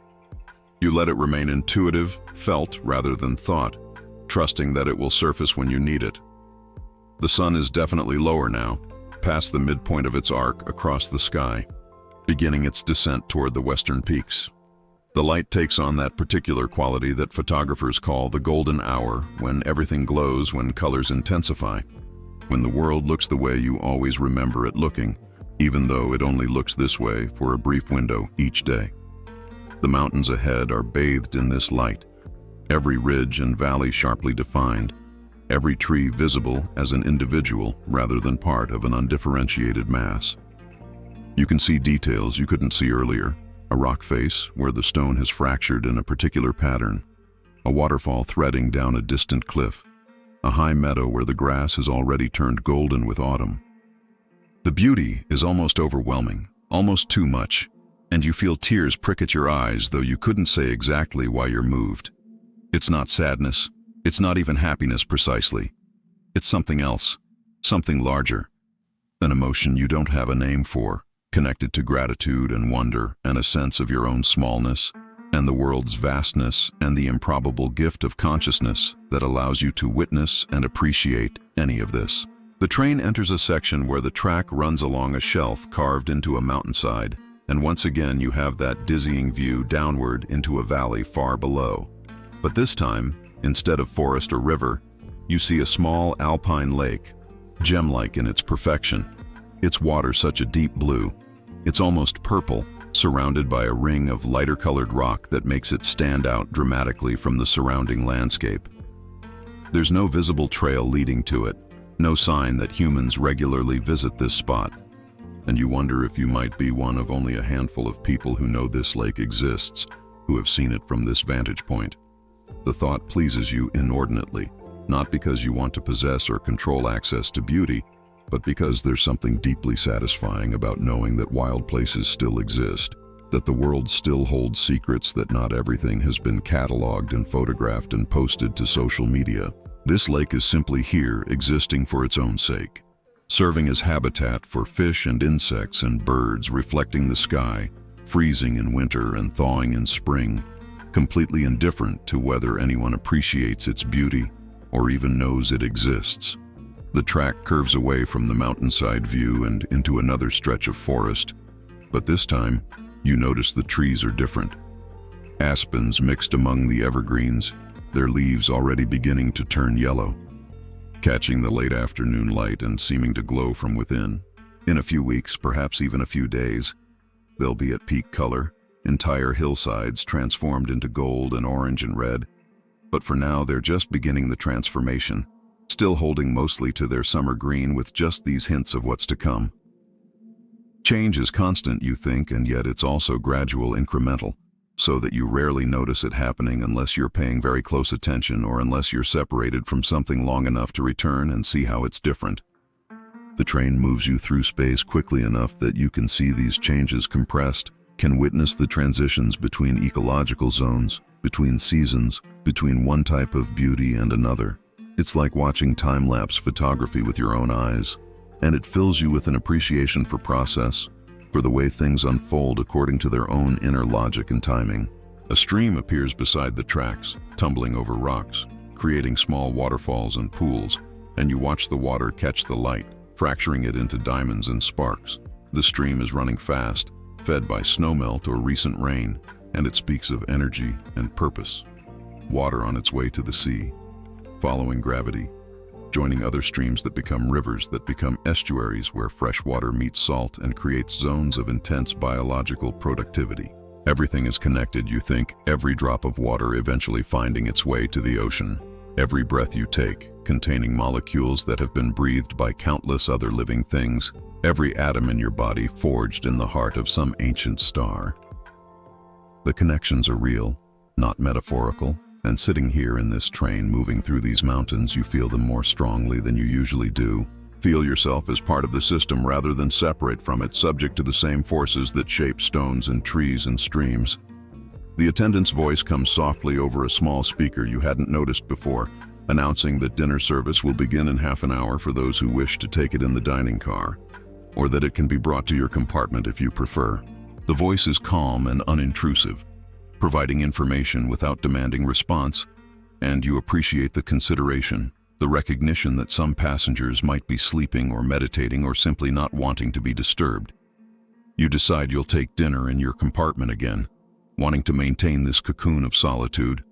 You let it remain intuitive, felt rather than thought, trusting that it will surface when you need it. The sun is definitely lower now, past the midpoint of its arc across the sky, beginning its descent toward the western peaks. The light takes on that particular quality that photographers call the golden hour, when everything glows, when colors intensify, when the world looks the way you always remember it looking, even though it only looks this way for a brief window each day. The mountains ahead are bathed in this light, every ridge and valley sharply defined, every tree visible as an individual rather than part of an undifferentiated mass. You can see details you couldn't see earlier, a rock face where the stone has fractured in a particular pattern, a waterfall threading down a distant cliff, a high meadow where the grass has already turned golden with autumn. The beauty is almost overwhelming, almost too much, and you feel tears prick at your eyes, though you couldn't say exactly why you're moved. It's not sadness, it's not even happiness precisely. It's something else, something larger, an emotion you don't have a name for, connected to gratitude and wonder and a sense of your own smallness, and the world's vastness and the improbable gift of consciousness that allows you to witness and appreciate any of this. The train enters a section where the track runs along a shelf carved into a mountainside, and once again you have that dizzying view downward into a valley far below. But this time, instead of forest or river, you see a small alpine lake, gem-like in its perfection. Its water such a deep blue, it's almost purple, surrounded by a ring of lighter-colored rock that makes it stand out dramatically from the surrounding landscape. There's no visible trail leading to it, no sign that humans regularly visit this spot, and you wonder if you might be one of only a handful of people who know this lake exists, who have seen it from this vantage point. The thought pleases you inordinately, not because you want to possess or control access to beauty, but because there's something deeply satisfying about knowing that wild places still exist, that the world still holds secrets, that not everything has been cataloged and photographed and posted to social media. This lake is simply here, existing for its own sake, serving as habitat for fish and insects and birds, reflecting the sky, freezing in winter and thawing in spring, completely indifferent to whether anyone appreciates its beauty or even knows it exists. The track curves away from the mountainside view and into another stretch of forest, but this time, you notice the trees are different. Aspens mixed among the evergreens, their leaves already beginning to turn yellow, catching the late afternoon light and seeming to glow from within. In a few weeks, perhaps even a few days, they'll be at peak color, entire hillsides transformed into gold and orange and red. But for now, they're just beginning the transformation, still holding mostly to their summer green with just these hints of what's to come. Change is constant, you think, and yet it's also gradual, incremental, so that you rarely notice it happening unless you're paying very close attention or unless you're separated from something long enough to return and see how it's different. The train moves you through space quickly enough that you can see these changes compressed, can witness the transitions between ecological zones, between seasons, between one type of beauty and another. It's like watching time-lapse photography with your own eyes, and it fills you with an appreciation for process, for the way things unfold according to their own inner logic and timing. A stream appears beside the tracks, tumbling over rocks, creating small waterfalls and pools, and you watch the water catch the light, fracturing it into diamonds and sparks. The stream is running fast, fed by snowmelt or recent rain, and it speaks of energy and purpose. Water on its way to the sea, following gravity, joining other streams that become rivers, that become estuaries where fresh water meets salt and creates zones of intense biological productivity. Everything is connected, you think, every drop of water eventually finding its way to the ocean. Every breath you take, containing molecules that have been breathed by countless other living things. Every atom in your body forged in the heart of some ancient star. The connections are real, not metaphorical. And sitting here in this train moving through these mountains, you feel them more strongly than you usually do. Feel yourself as part of the system rather than separate from it, subject to the same forces that shape stones and trees and streams. The attendant's voice comes softly over a small speaker you hadn't noticed before, announcing that dinner service will begin in half an hour for those who wish to take it in the dining car, or that it can be brought to your compartment if you prefer. The voice is calm and unintrusive, providing information without demanding response, and you appreciate the consideration, the recognition that some passengers might be sleeping or meditating or simply not wanting to be disturbed. You decide you'll take dinner in your compartment again, wanting to maintain this cocoon of solitude,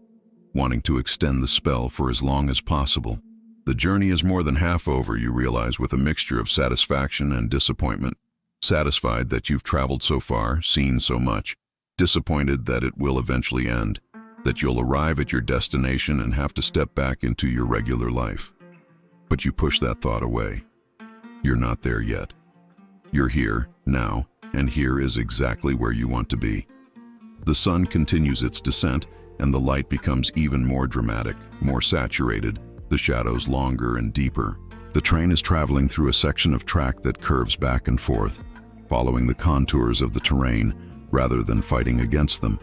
wanting to extend the spell for as long as possible. The journey is more than half over, you realize, with a mixture of satisfaction and disappointment. Satisfied that you've traveled so far, seen so much, disappointed that it will eventually end, that you'll arrive at your destination and have to step back into your regular life. But you push that thought away. You're not there yet. You're here, now, and here is exactly where you want to be. The sun continues its descent, and the light becomes even more dramatic, more saturated, the shadows longer and deeper. The train is traveling through a section of track that curves back and forth, following the contours of the terrain, rather than fighting against them,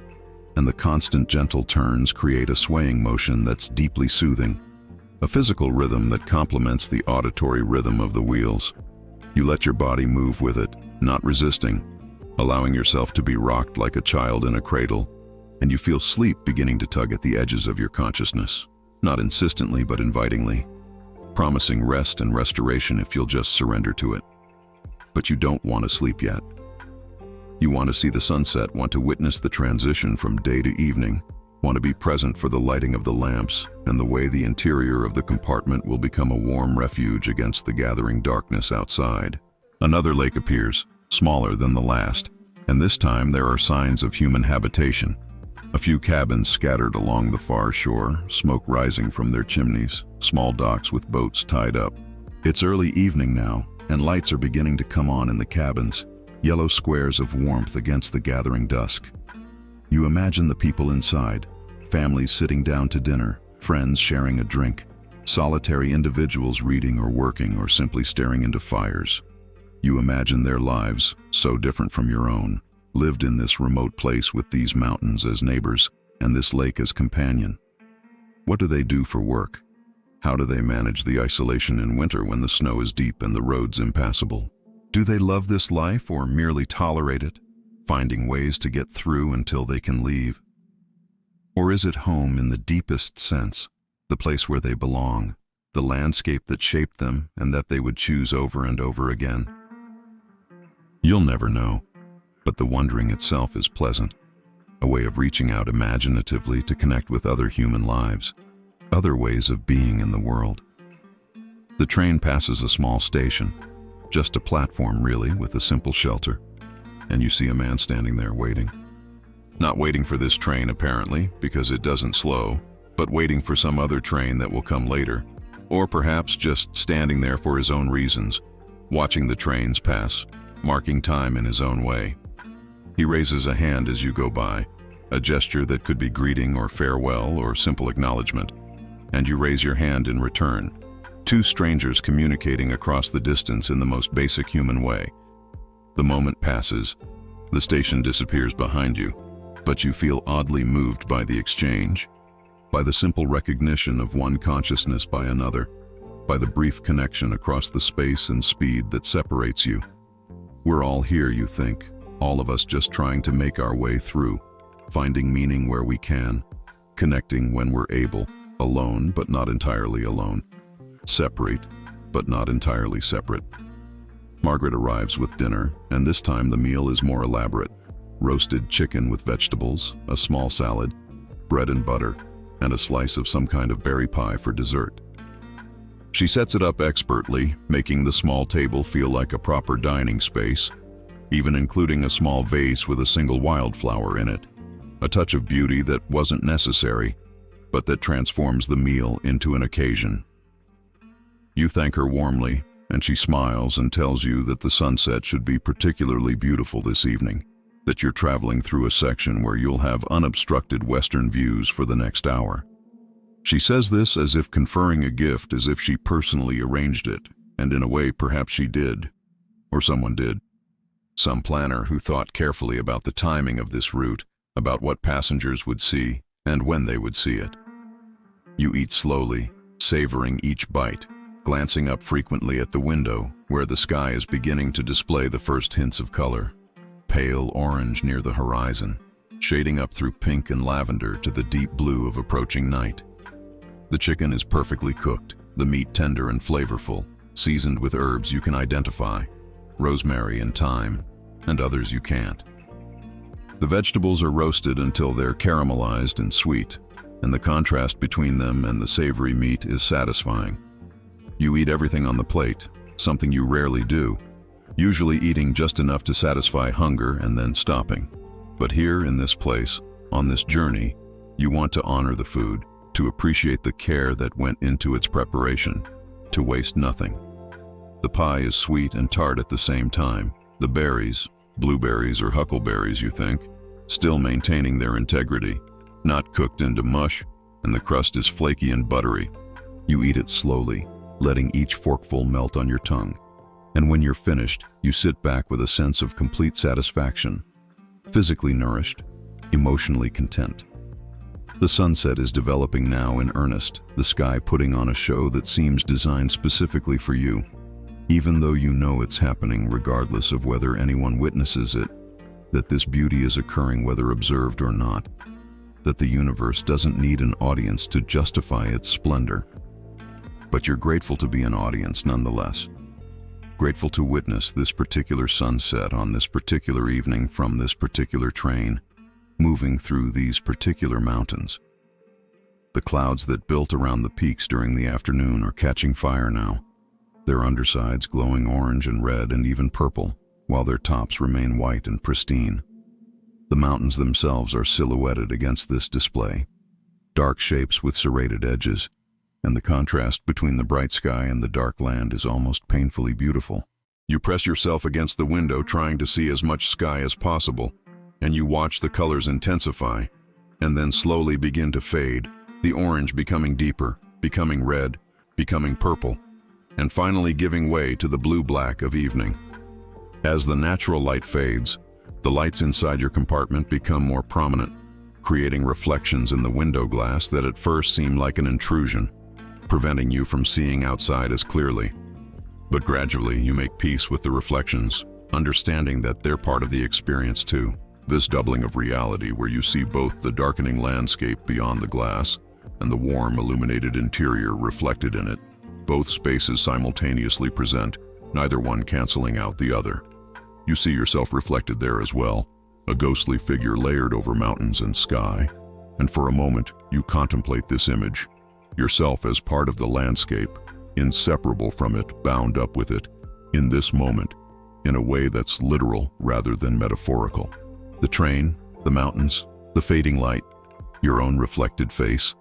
and the constant gentle turns create a swaying motion that's deeply soothing, a physical rhythm that complements the auditory rhythm of the wheels. You let your body move with it, not resisting, allowing yourself to be rocked like a child in a cradle, and you feel sleep beginning to tug at the edges of your consciousness, not insistently but invitingly, promising rest and restoration if you'll just surrender to it. But you don't want to sleep yet. You want to see the sunset, want to witness the transition from day to evening, want to be present for the lighting of the lamps and the way the interior of the compartment will become a warm refuge against the gathering darkness outside. Another lake appears, smaller than the last, and this time there are signs of human habitation. A few cabins scattered along the far shore, smoke rising from their chimneys, small docks with boats tied up. It's early evening now, and lights are beginning to come on in the cabins, yellow squares of warmth against the gathering dusk. You imagine the people inside, families sitting down to dinner, friends sharing a drink, solitary individuals reading or working or simply staring into fires. You imagine their lives, so different from your own, lived in this remote place with these mountains as neighbors and this lake as companion. What do they do for work? How do they manage the isolation in winter when the snow is deep and the roads impassable? Do they love this life or merely tolerate it, finding ways to get through until they can leave? Or is it home in the deepest sense, the place where they belong, the landscape that shaped them and that they would choose over and over again? You'll never know, but the wondering itself is pleasant, a way of reaching out imaginatively to connect with other human lives, other ways of being in the world. The train passes a small station, just a platform really, with a simple shelter, and you see a man standing there waiting. Not waiting for this train apparently, because it doesn't slow, but waiting for some other train that will come later, or perhaps just standing there for his own reasons, watching the trains pass, marking time in his own way. He raises a hand as you go by, a gesture that could be greeting or farewell or simple acknowledgement, and you raise your hand in return. Two strangers communicating across the distance in the most basic human way. The moment passes, the station disappears behind you, but you feel oddly moved by the exchange, by the simple recognition of one consciousness by another, by the brief connection across the space and speed that separates you. We're all here, you think, all of us just trying to make our way through, finding meaning where we can, connecting when we're able, alone but not entirely alone, separate but not entirely separate. Margaret arrives with dinner, and this time the meal is more elaborate. Roasted chicken with vegetables, a small salad, bread and butter, and a slice of some kind of berry pie for dessert. She sets it up expertly, making the small table feel like a proper dining space, even including a small vase with a single wildflower in it, a touch of beauty that wasn't necessary, but that transforms the meal into an occasion. You thank her warmly, and she smiles and tells you that the sunset should be particularly beautiful this evening, that you're traveling through a section where you'll have unobstructed western views for the next hour. She says this as if conferring a gift, as if she personally arranged it, and in a way perhaps she did, or someone did. Some planner who thought carefully about the timing of this route, about what passengers would see, and when they would see it. You eat slowly, savoring each bite, glancing up frequently at the window, where the sky is beginning to display the first hints of color. Pale orange near the horizon, shading up through pink and lavender to the deep blue of approaching night. The chicken is perfectly cooked, the meat tender and flavorful, seasoned with herbs you can identify, rosemary and thyme, and others you can't. The vegetables are roasted until they're caramelized and sweet, and the contrast between them and the savory meat is satisfying. You eat everything on the plate, something you rarely do, usually eating just enough to satisfy hunger and then stopping. But here in this place, on this journey, you want to honor the food, to appreciate the care that went into its preparation, to waste nothing. The pie is sweet and tart at the same time. The berries, blueberries or huckleberries you think, still maintaining their integrity, not cooked into mush, and the crust is flaky and buttery. You eat it slowly, letting each forkful melt on your tongue. And when you're finished, you sit back with a sense of complete satisfaction, physically nourished, emotionally content. The sunset is developing now in earnest, the sky putting on a show that seems designed specifically for you, even though you know it's happening regardless of whether anyone witnesses it, that this beauty is occurring whether observed or not. that the universe doesn't need an audience to justify its splendor. But you're grateful to be an audience nonetheless. Grateful to witness this particular sunset on this particular evening from this particular train, moving through these particular mountains. The clouds that built around the peaks during the afternoon are catching fire now, their undersides glowing orange and red and even purple, while their tops remain white and pristine. The mountains themselves are silhouetted against this display, dark shapes with serrated edges, and the contrast between the bright sky and the dark land is almost painfully beautiful. You press yourself against the window trying to see as much sky as possible, and you watch the colors intensify, and then slowly begin to fade, the orange becoming deeper, becoming red, becoming purple, and finally giving way to the blue-black of evening. As the natural light fades, the lights inside your compartment become more prominent, creating reflections in the window glass that at first seem like an intrusion, preventing you from seeing outside as clearly. But gradually you make peace with the reflections, understanding that they're part of the experience too. This doubling of reality where you see both the darkening landscape beyond the glass and the warm illuminated interior reflected in it. Both spaces simultaneously present, neither one canceling out the other. You see yourself reflected there as well, a ghostly figure layered over mountains and sky. And for a moment, you contemplate this image, yourself as part of the landscape, inseparable from it, bound up with it, in this moment, in a way that's literal rather than metaphorical. The train, the mountains, the fading light, your own reflected face,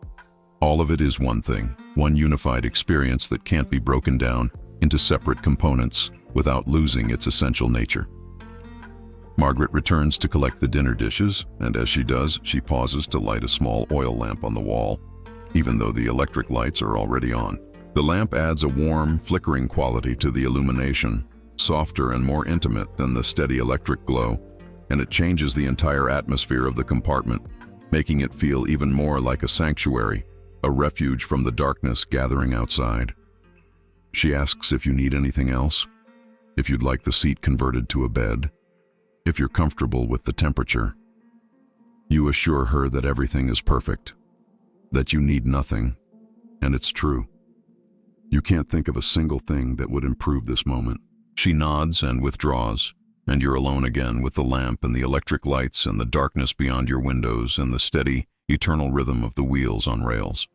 all of it is one thing, one unified experience that can't be broken down into separate components without losing its essential nature. Margaret returns to collect the dinner dishes, and as she does, she pauses to light a small oil lamp on the wall, even though the electric lights are already on. The lamp adds a warm, flickering quality to the illumination, softer and more intimate than the steady electric glow, and it changes the entire atmosphere of the compartment, making it feel even more like a sanctuary, a refuge from the darkness gathering outside. She asks if you need anything else, if you'd like the seat converted to a bed, if you're comfortable with the temperature. You assure her that everything is perfect, that you need nothing, and it's true. You can't think of a single thing that would improve this moment. She nods and withdraws, and you're alone again with the lamp and the electric lights and the darkness beyond your windows and the steady, eternal rhythm of the wheels on rails.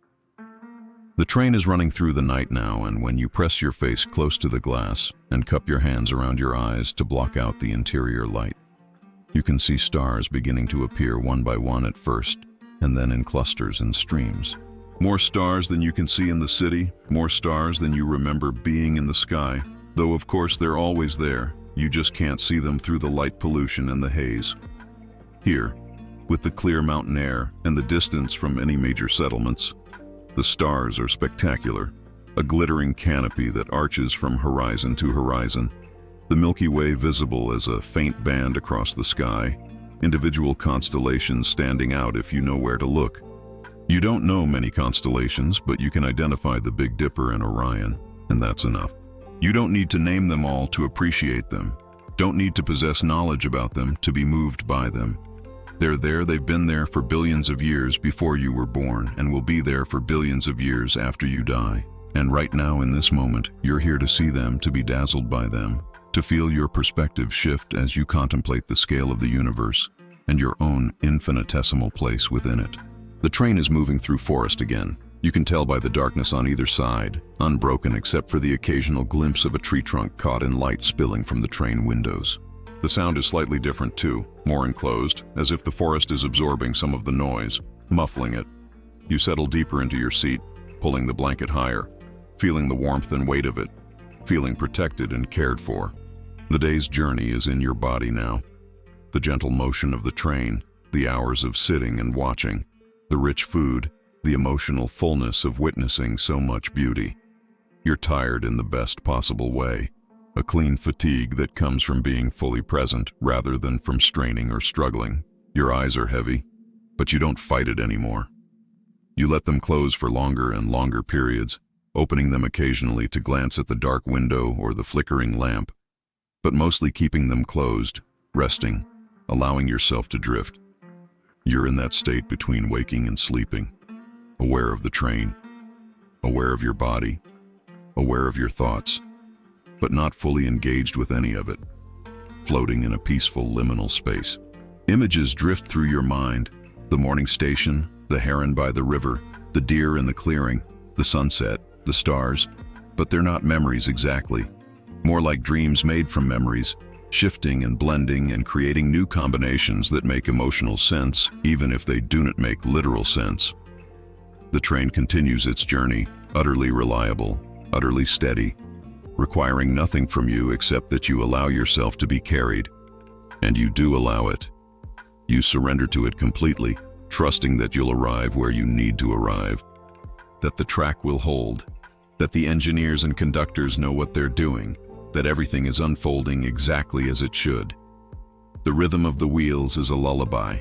The train is running through the night now, and when you press your face close to the glass and cup your hands around your eyes to block out the interior light, you can see stars beginning to appear one by one at first, and then in clusters and streams. More stars than you can see in the city, more stars than you remember being in the sky, though of course they're always there. You just can't see them through the light pollution and the haze. Here, with the clear mountain air and the distance from any major settlements, the stars are spectacular, a glittering canopy that arches from horizon to horizon, the Milky Way visible as a faint band across the sky, individual constellations standing out if you know where to look. You don't know many constellations, but you can identify the Big Dipper and Orion, and that's enough. You don't need to name them all to appreciate them, don't need to possess knowledge about them to be moved by them. They're there, they've been there for billions of years before you were born, and will be there for billions of years after you die. And right now in this moment, you're here to see them, to be dazzled by them, to feel your perspective shift as you contemplate the scale of the universe and your own infinitesimal place within it. The train is moving through forest again. You can tell by the darkness on either side, unbroken except for the occasional glimpse of a tree trunk caught in light spilling from the train windows. The sound is slightly different too, more enclosed, as if the forest is absorbing some of the noise, muffling it. You settle deeper into your seat, pulling the blanket higher, feeling the warmth and weight of it, feeling protected and cared for. The day's journey is in your body now. The gentle motion of the train, the hours of sitting and watching, the rich food, the emotional fullness of witnessing so much beauty. You're tired in the best possible way, a clean fatigue that comes from being fully present rather than from straining or struggling. Your eyes are heavy, but you don't fight it anymore. You let them close for longer and longer periods, opening them occasionally to glance at the dark window or the flickering lamp, but mostly keeping them closed, resting, allowing yourself to drift. You're in that state between waking and sleeping, aware of the train, aware of your body, aware of your thoughts, but not fully engaged with any of it, floating in a peaceful liminal space. Images drift through your mind: the morning station, the heron by the river, the deer in the clearing, the sunset, the stars, but they're not memories exactly. More like dreams made from memories, shifting and blending and creating new combinations that make emotional sense, even if they do not make literal sense. The train continues its journey, utterly reliable, utterly steady, requiring nothing from you except that you allow yourself to be carried. And you do allow it. You surrender to it completely, trusting that you'll arrive where you need to arrive, that the track will hold, that the engineers and conductors know what they're doing, that everything is unfolding exactly as it should. The rhythm of the wheels is a lullaby,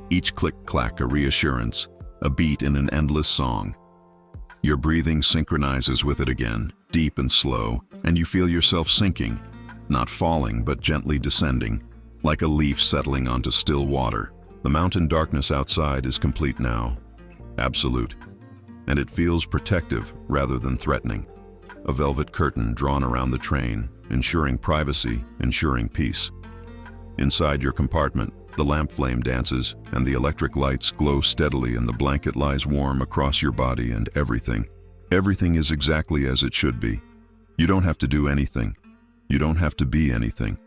each click-clack a reassurance, a beat in an endless song. Your breathing synchronizes with it again, deep and slow, and you feel yourself sinking, not falling but gently descending, like a leaf settling onto still water. The mountain darkness outside is complete now, absolute, and it feels protective rather than threatening. A velvet curtain drawn around the train, ensuring privacy, ensuring peace. Inside your compartment, the lamp flame dances, and the electric lights glow steadily, and the blanket lies warm across your body, and everything is exactly as it should be. You don't have to do anything. You don't have to be anything.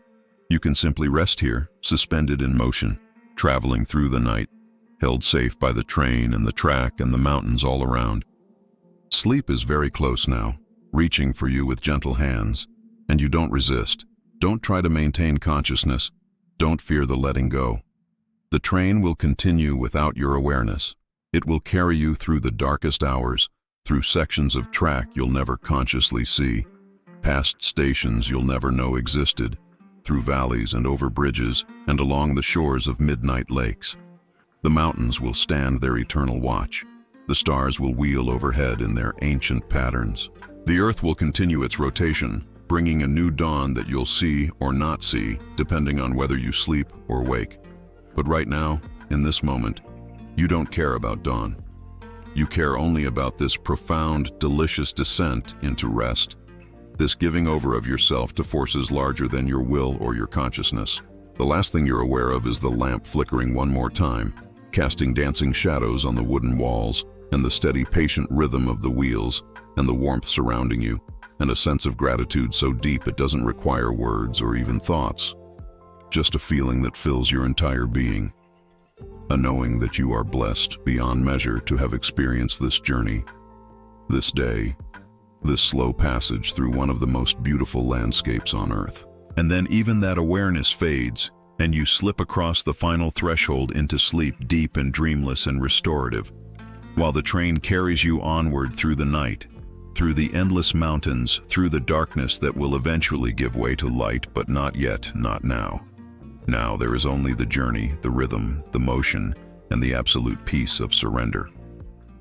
You can simply rest here, suspended in motion, traveling through the night, held safe by the train and the track and the mountains all around. Sleep is very close now, reaching for you with gentle hands, and you don't resist. Don't try to maintain consciousness. Don't fear the letting go. The train will continue without your awareness. It will carry you through the darkest hours, through sections of track you'll never consciously see, past stations you'll never know existed, through valleys and over bridges and along the shores of midnight lakes. The mountains will stand their eternal watch. The stars will wheel overhead in their ancient patterns. The earth will continue its rotation, bringing a new dawn that you'll see or not see, depending on whether you sleep or wake. But right now, in this moment, you don't care about dawn. You care only about this profound, delicious descent into rest, this giving over of yourself to forces larger than your will or your consciousness. The last thing you're aware of is the lamp flickering one more time, casting dancing shadows on the wooden walls, and the steady, patient rhythm of the wheels, and the warmth surrounding you, and a sense of gratitude so deep it doesn't require words or even thoughts. Just a feeling that fills your entire being. A knowing that you are blessed beyond measure to have experienced this journey, this day, this slow passage through one of the most beautiful landscapes on earth. And then even that awareness fades, and you slip across the final threshold into sleep, deep and dreamless and restorative, while the train carries you onward through the night, through the endless mountains, through the darkness that will eventually give way to light, but not yet, not now. Now there is only the journey, the rhythm, the motion, and the absolute peace of surrender.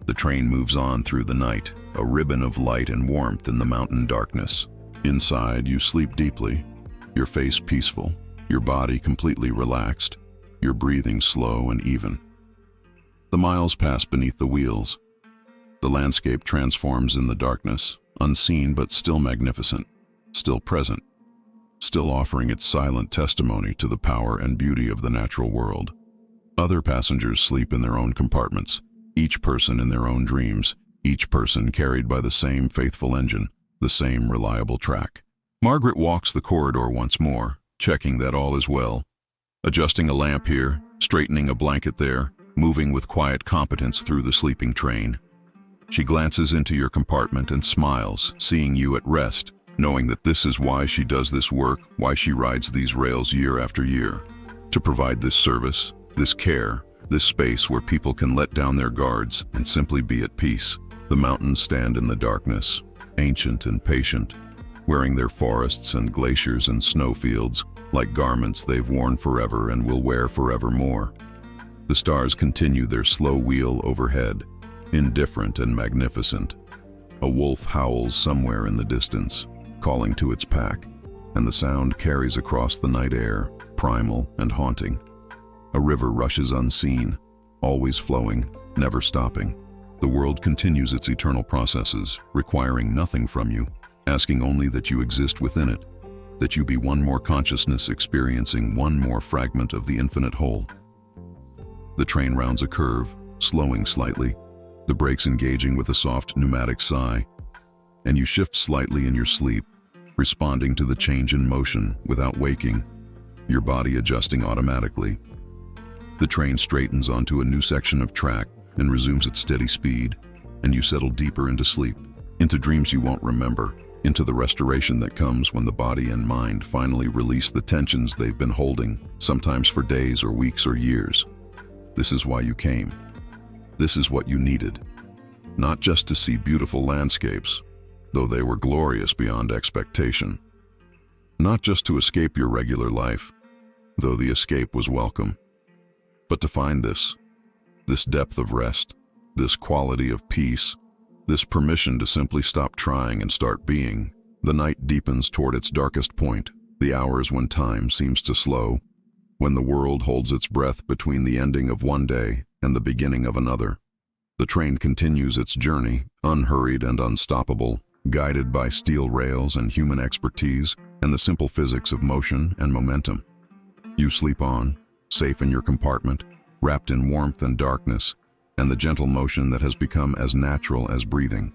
The train moves on through the night, a ribbon of light and warmth in the mountain darkness. Inside, you sleep deeply, your face peaceful, your body completely relaxed, your breathing slow and even. The miles pass beneath the wheels. The landscape transforms in the darkness, unseen but still magnificent, still present, still offering its silent testimony to the power and beauty of the natural world. Other passengers sleep in their own compartments, each person in their own dreams, each person carried by the same faithful engine, the same reliable track. Margaret walks the corridor once more, checking that all is well, adjusting a lamp here, straightening a blanket there, moving with quiet competence through the sleeping train. She glances into your compartment and smiles, seeing you at rest, knowing that this is why she does this work, why she rides these rails year after year, to provide this service, this care, this space where people can let down their guards and simply be at peace. The mountains stand in the darkness, ancient and patient, wearing their forests and glaciers and snowfields like garments they've worn forever and will wear forevermore. The stars continue their slow wheel overhead, indifferent and magnificent. A wolf howls somewhere in the distance, calling to its pack, and the sound carries across the night air, primal and haunting. A river rushes unseen, always flowing, never stopping. The world continues its eternal processes, requiring nothing from you, asking only that you exist within it, that you be one more consciousness experiencing one more fragment of the infinite whole. The train rounds a curve, slowing slightly, the brakes engaging with a soft pneumatic sigh, and you shift slightly in your sleep, responding to the change in motion without waking, your body adjusting automatically. The train straightens onto a new section of track and resumes its steady speed, and you settle deeper into sleep, into dreams you won't remember, into the restoration that comes when the body and mind finally release the tensions they've been holding, sometimes for days or weeks or years. This is why you came. This is what you needed. Not just to see beautiful landscapes, though they were glorious beyond expectation. Not just to escape your regular life, though the escape was welcome. But to find this depth of rest, this quality of peace, this permission to simply stop trying and start being. The night deepens toward its darkest point, the hours when time seems to slow, when the world holds its breath between the ending of one day and the beginning of another. The train continues its journey, unhurried and unstoppable, guided by steel rails and human expertise and the simple physics of motion and momentum. You sleep on, safe in your compartment, wrapped in warmth and darkness, and the gentle motion that has become as natural as breathing.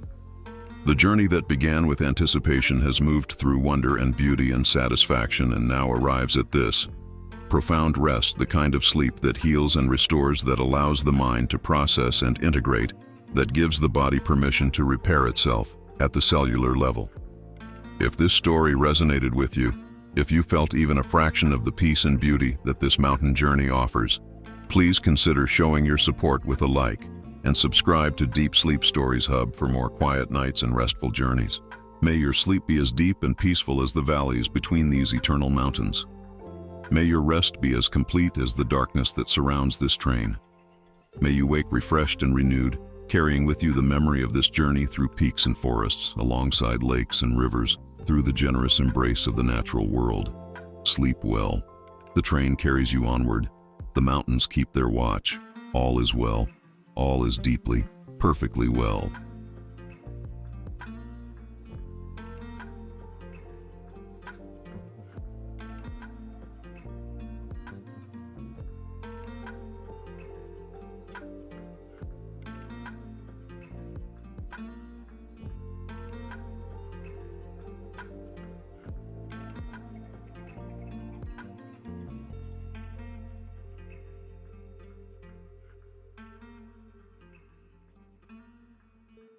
The journey that began with anticipation has moved through wonder and beauty and satisfaction and now arrives at this profound rest, the kind of sleep that heals and restores, that allows the mind to process and integrate, that gives the body permission to repair itself at the cellular level. If this story resonated with you, if you felt even a fraction of the peace and beauty that this mountain journey offers, please consider showing your support with a like and subscribe to Deep Sleep Stories Hub for more quiet nights and restful journeys. May your sleep be as deep and peaceful as the valleys between these eternal mountains. May your rest be as complete as the darkness that surrounds this train. May you wake refreshed and renewed, carrying with you the memory of this journey through peaks and forests, alongside lakes and rivers, through the generous embrace of the natural world. Sleep well. The train carries you onward. The mountains keep their watch. All is well. All is deeply, perfectly well.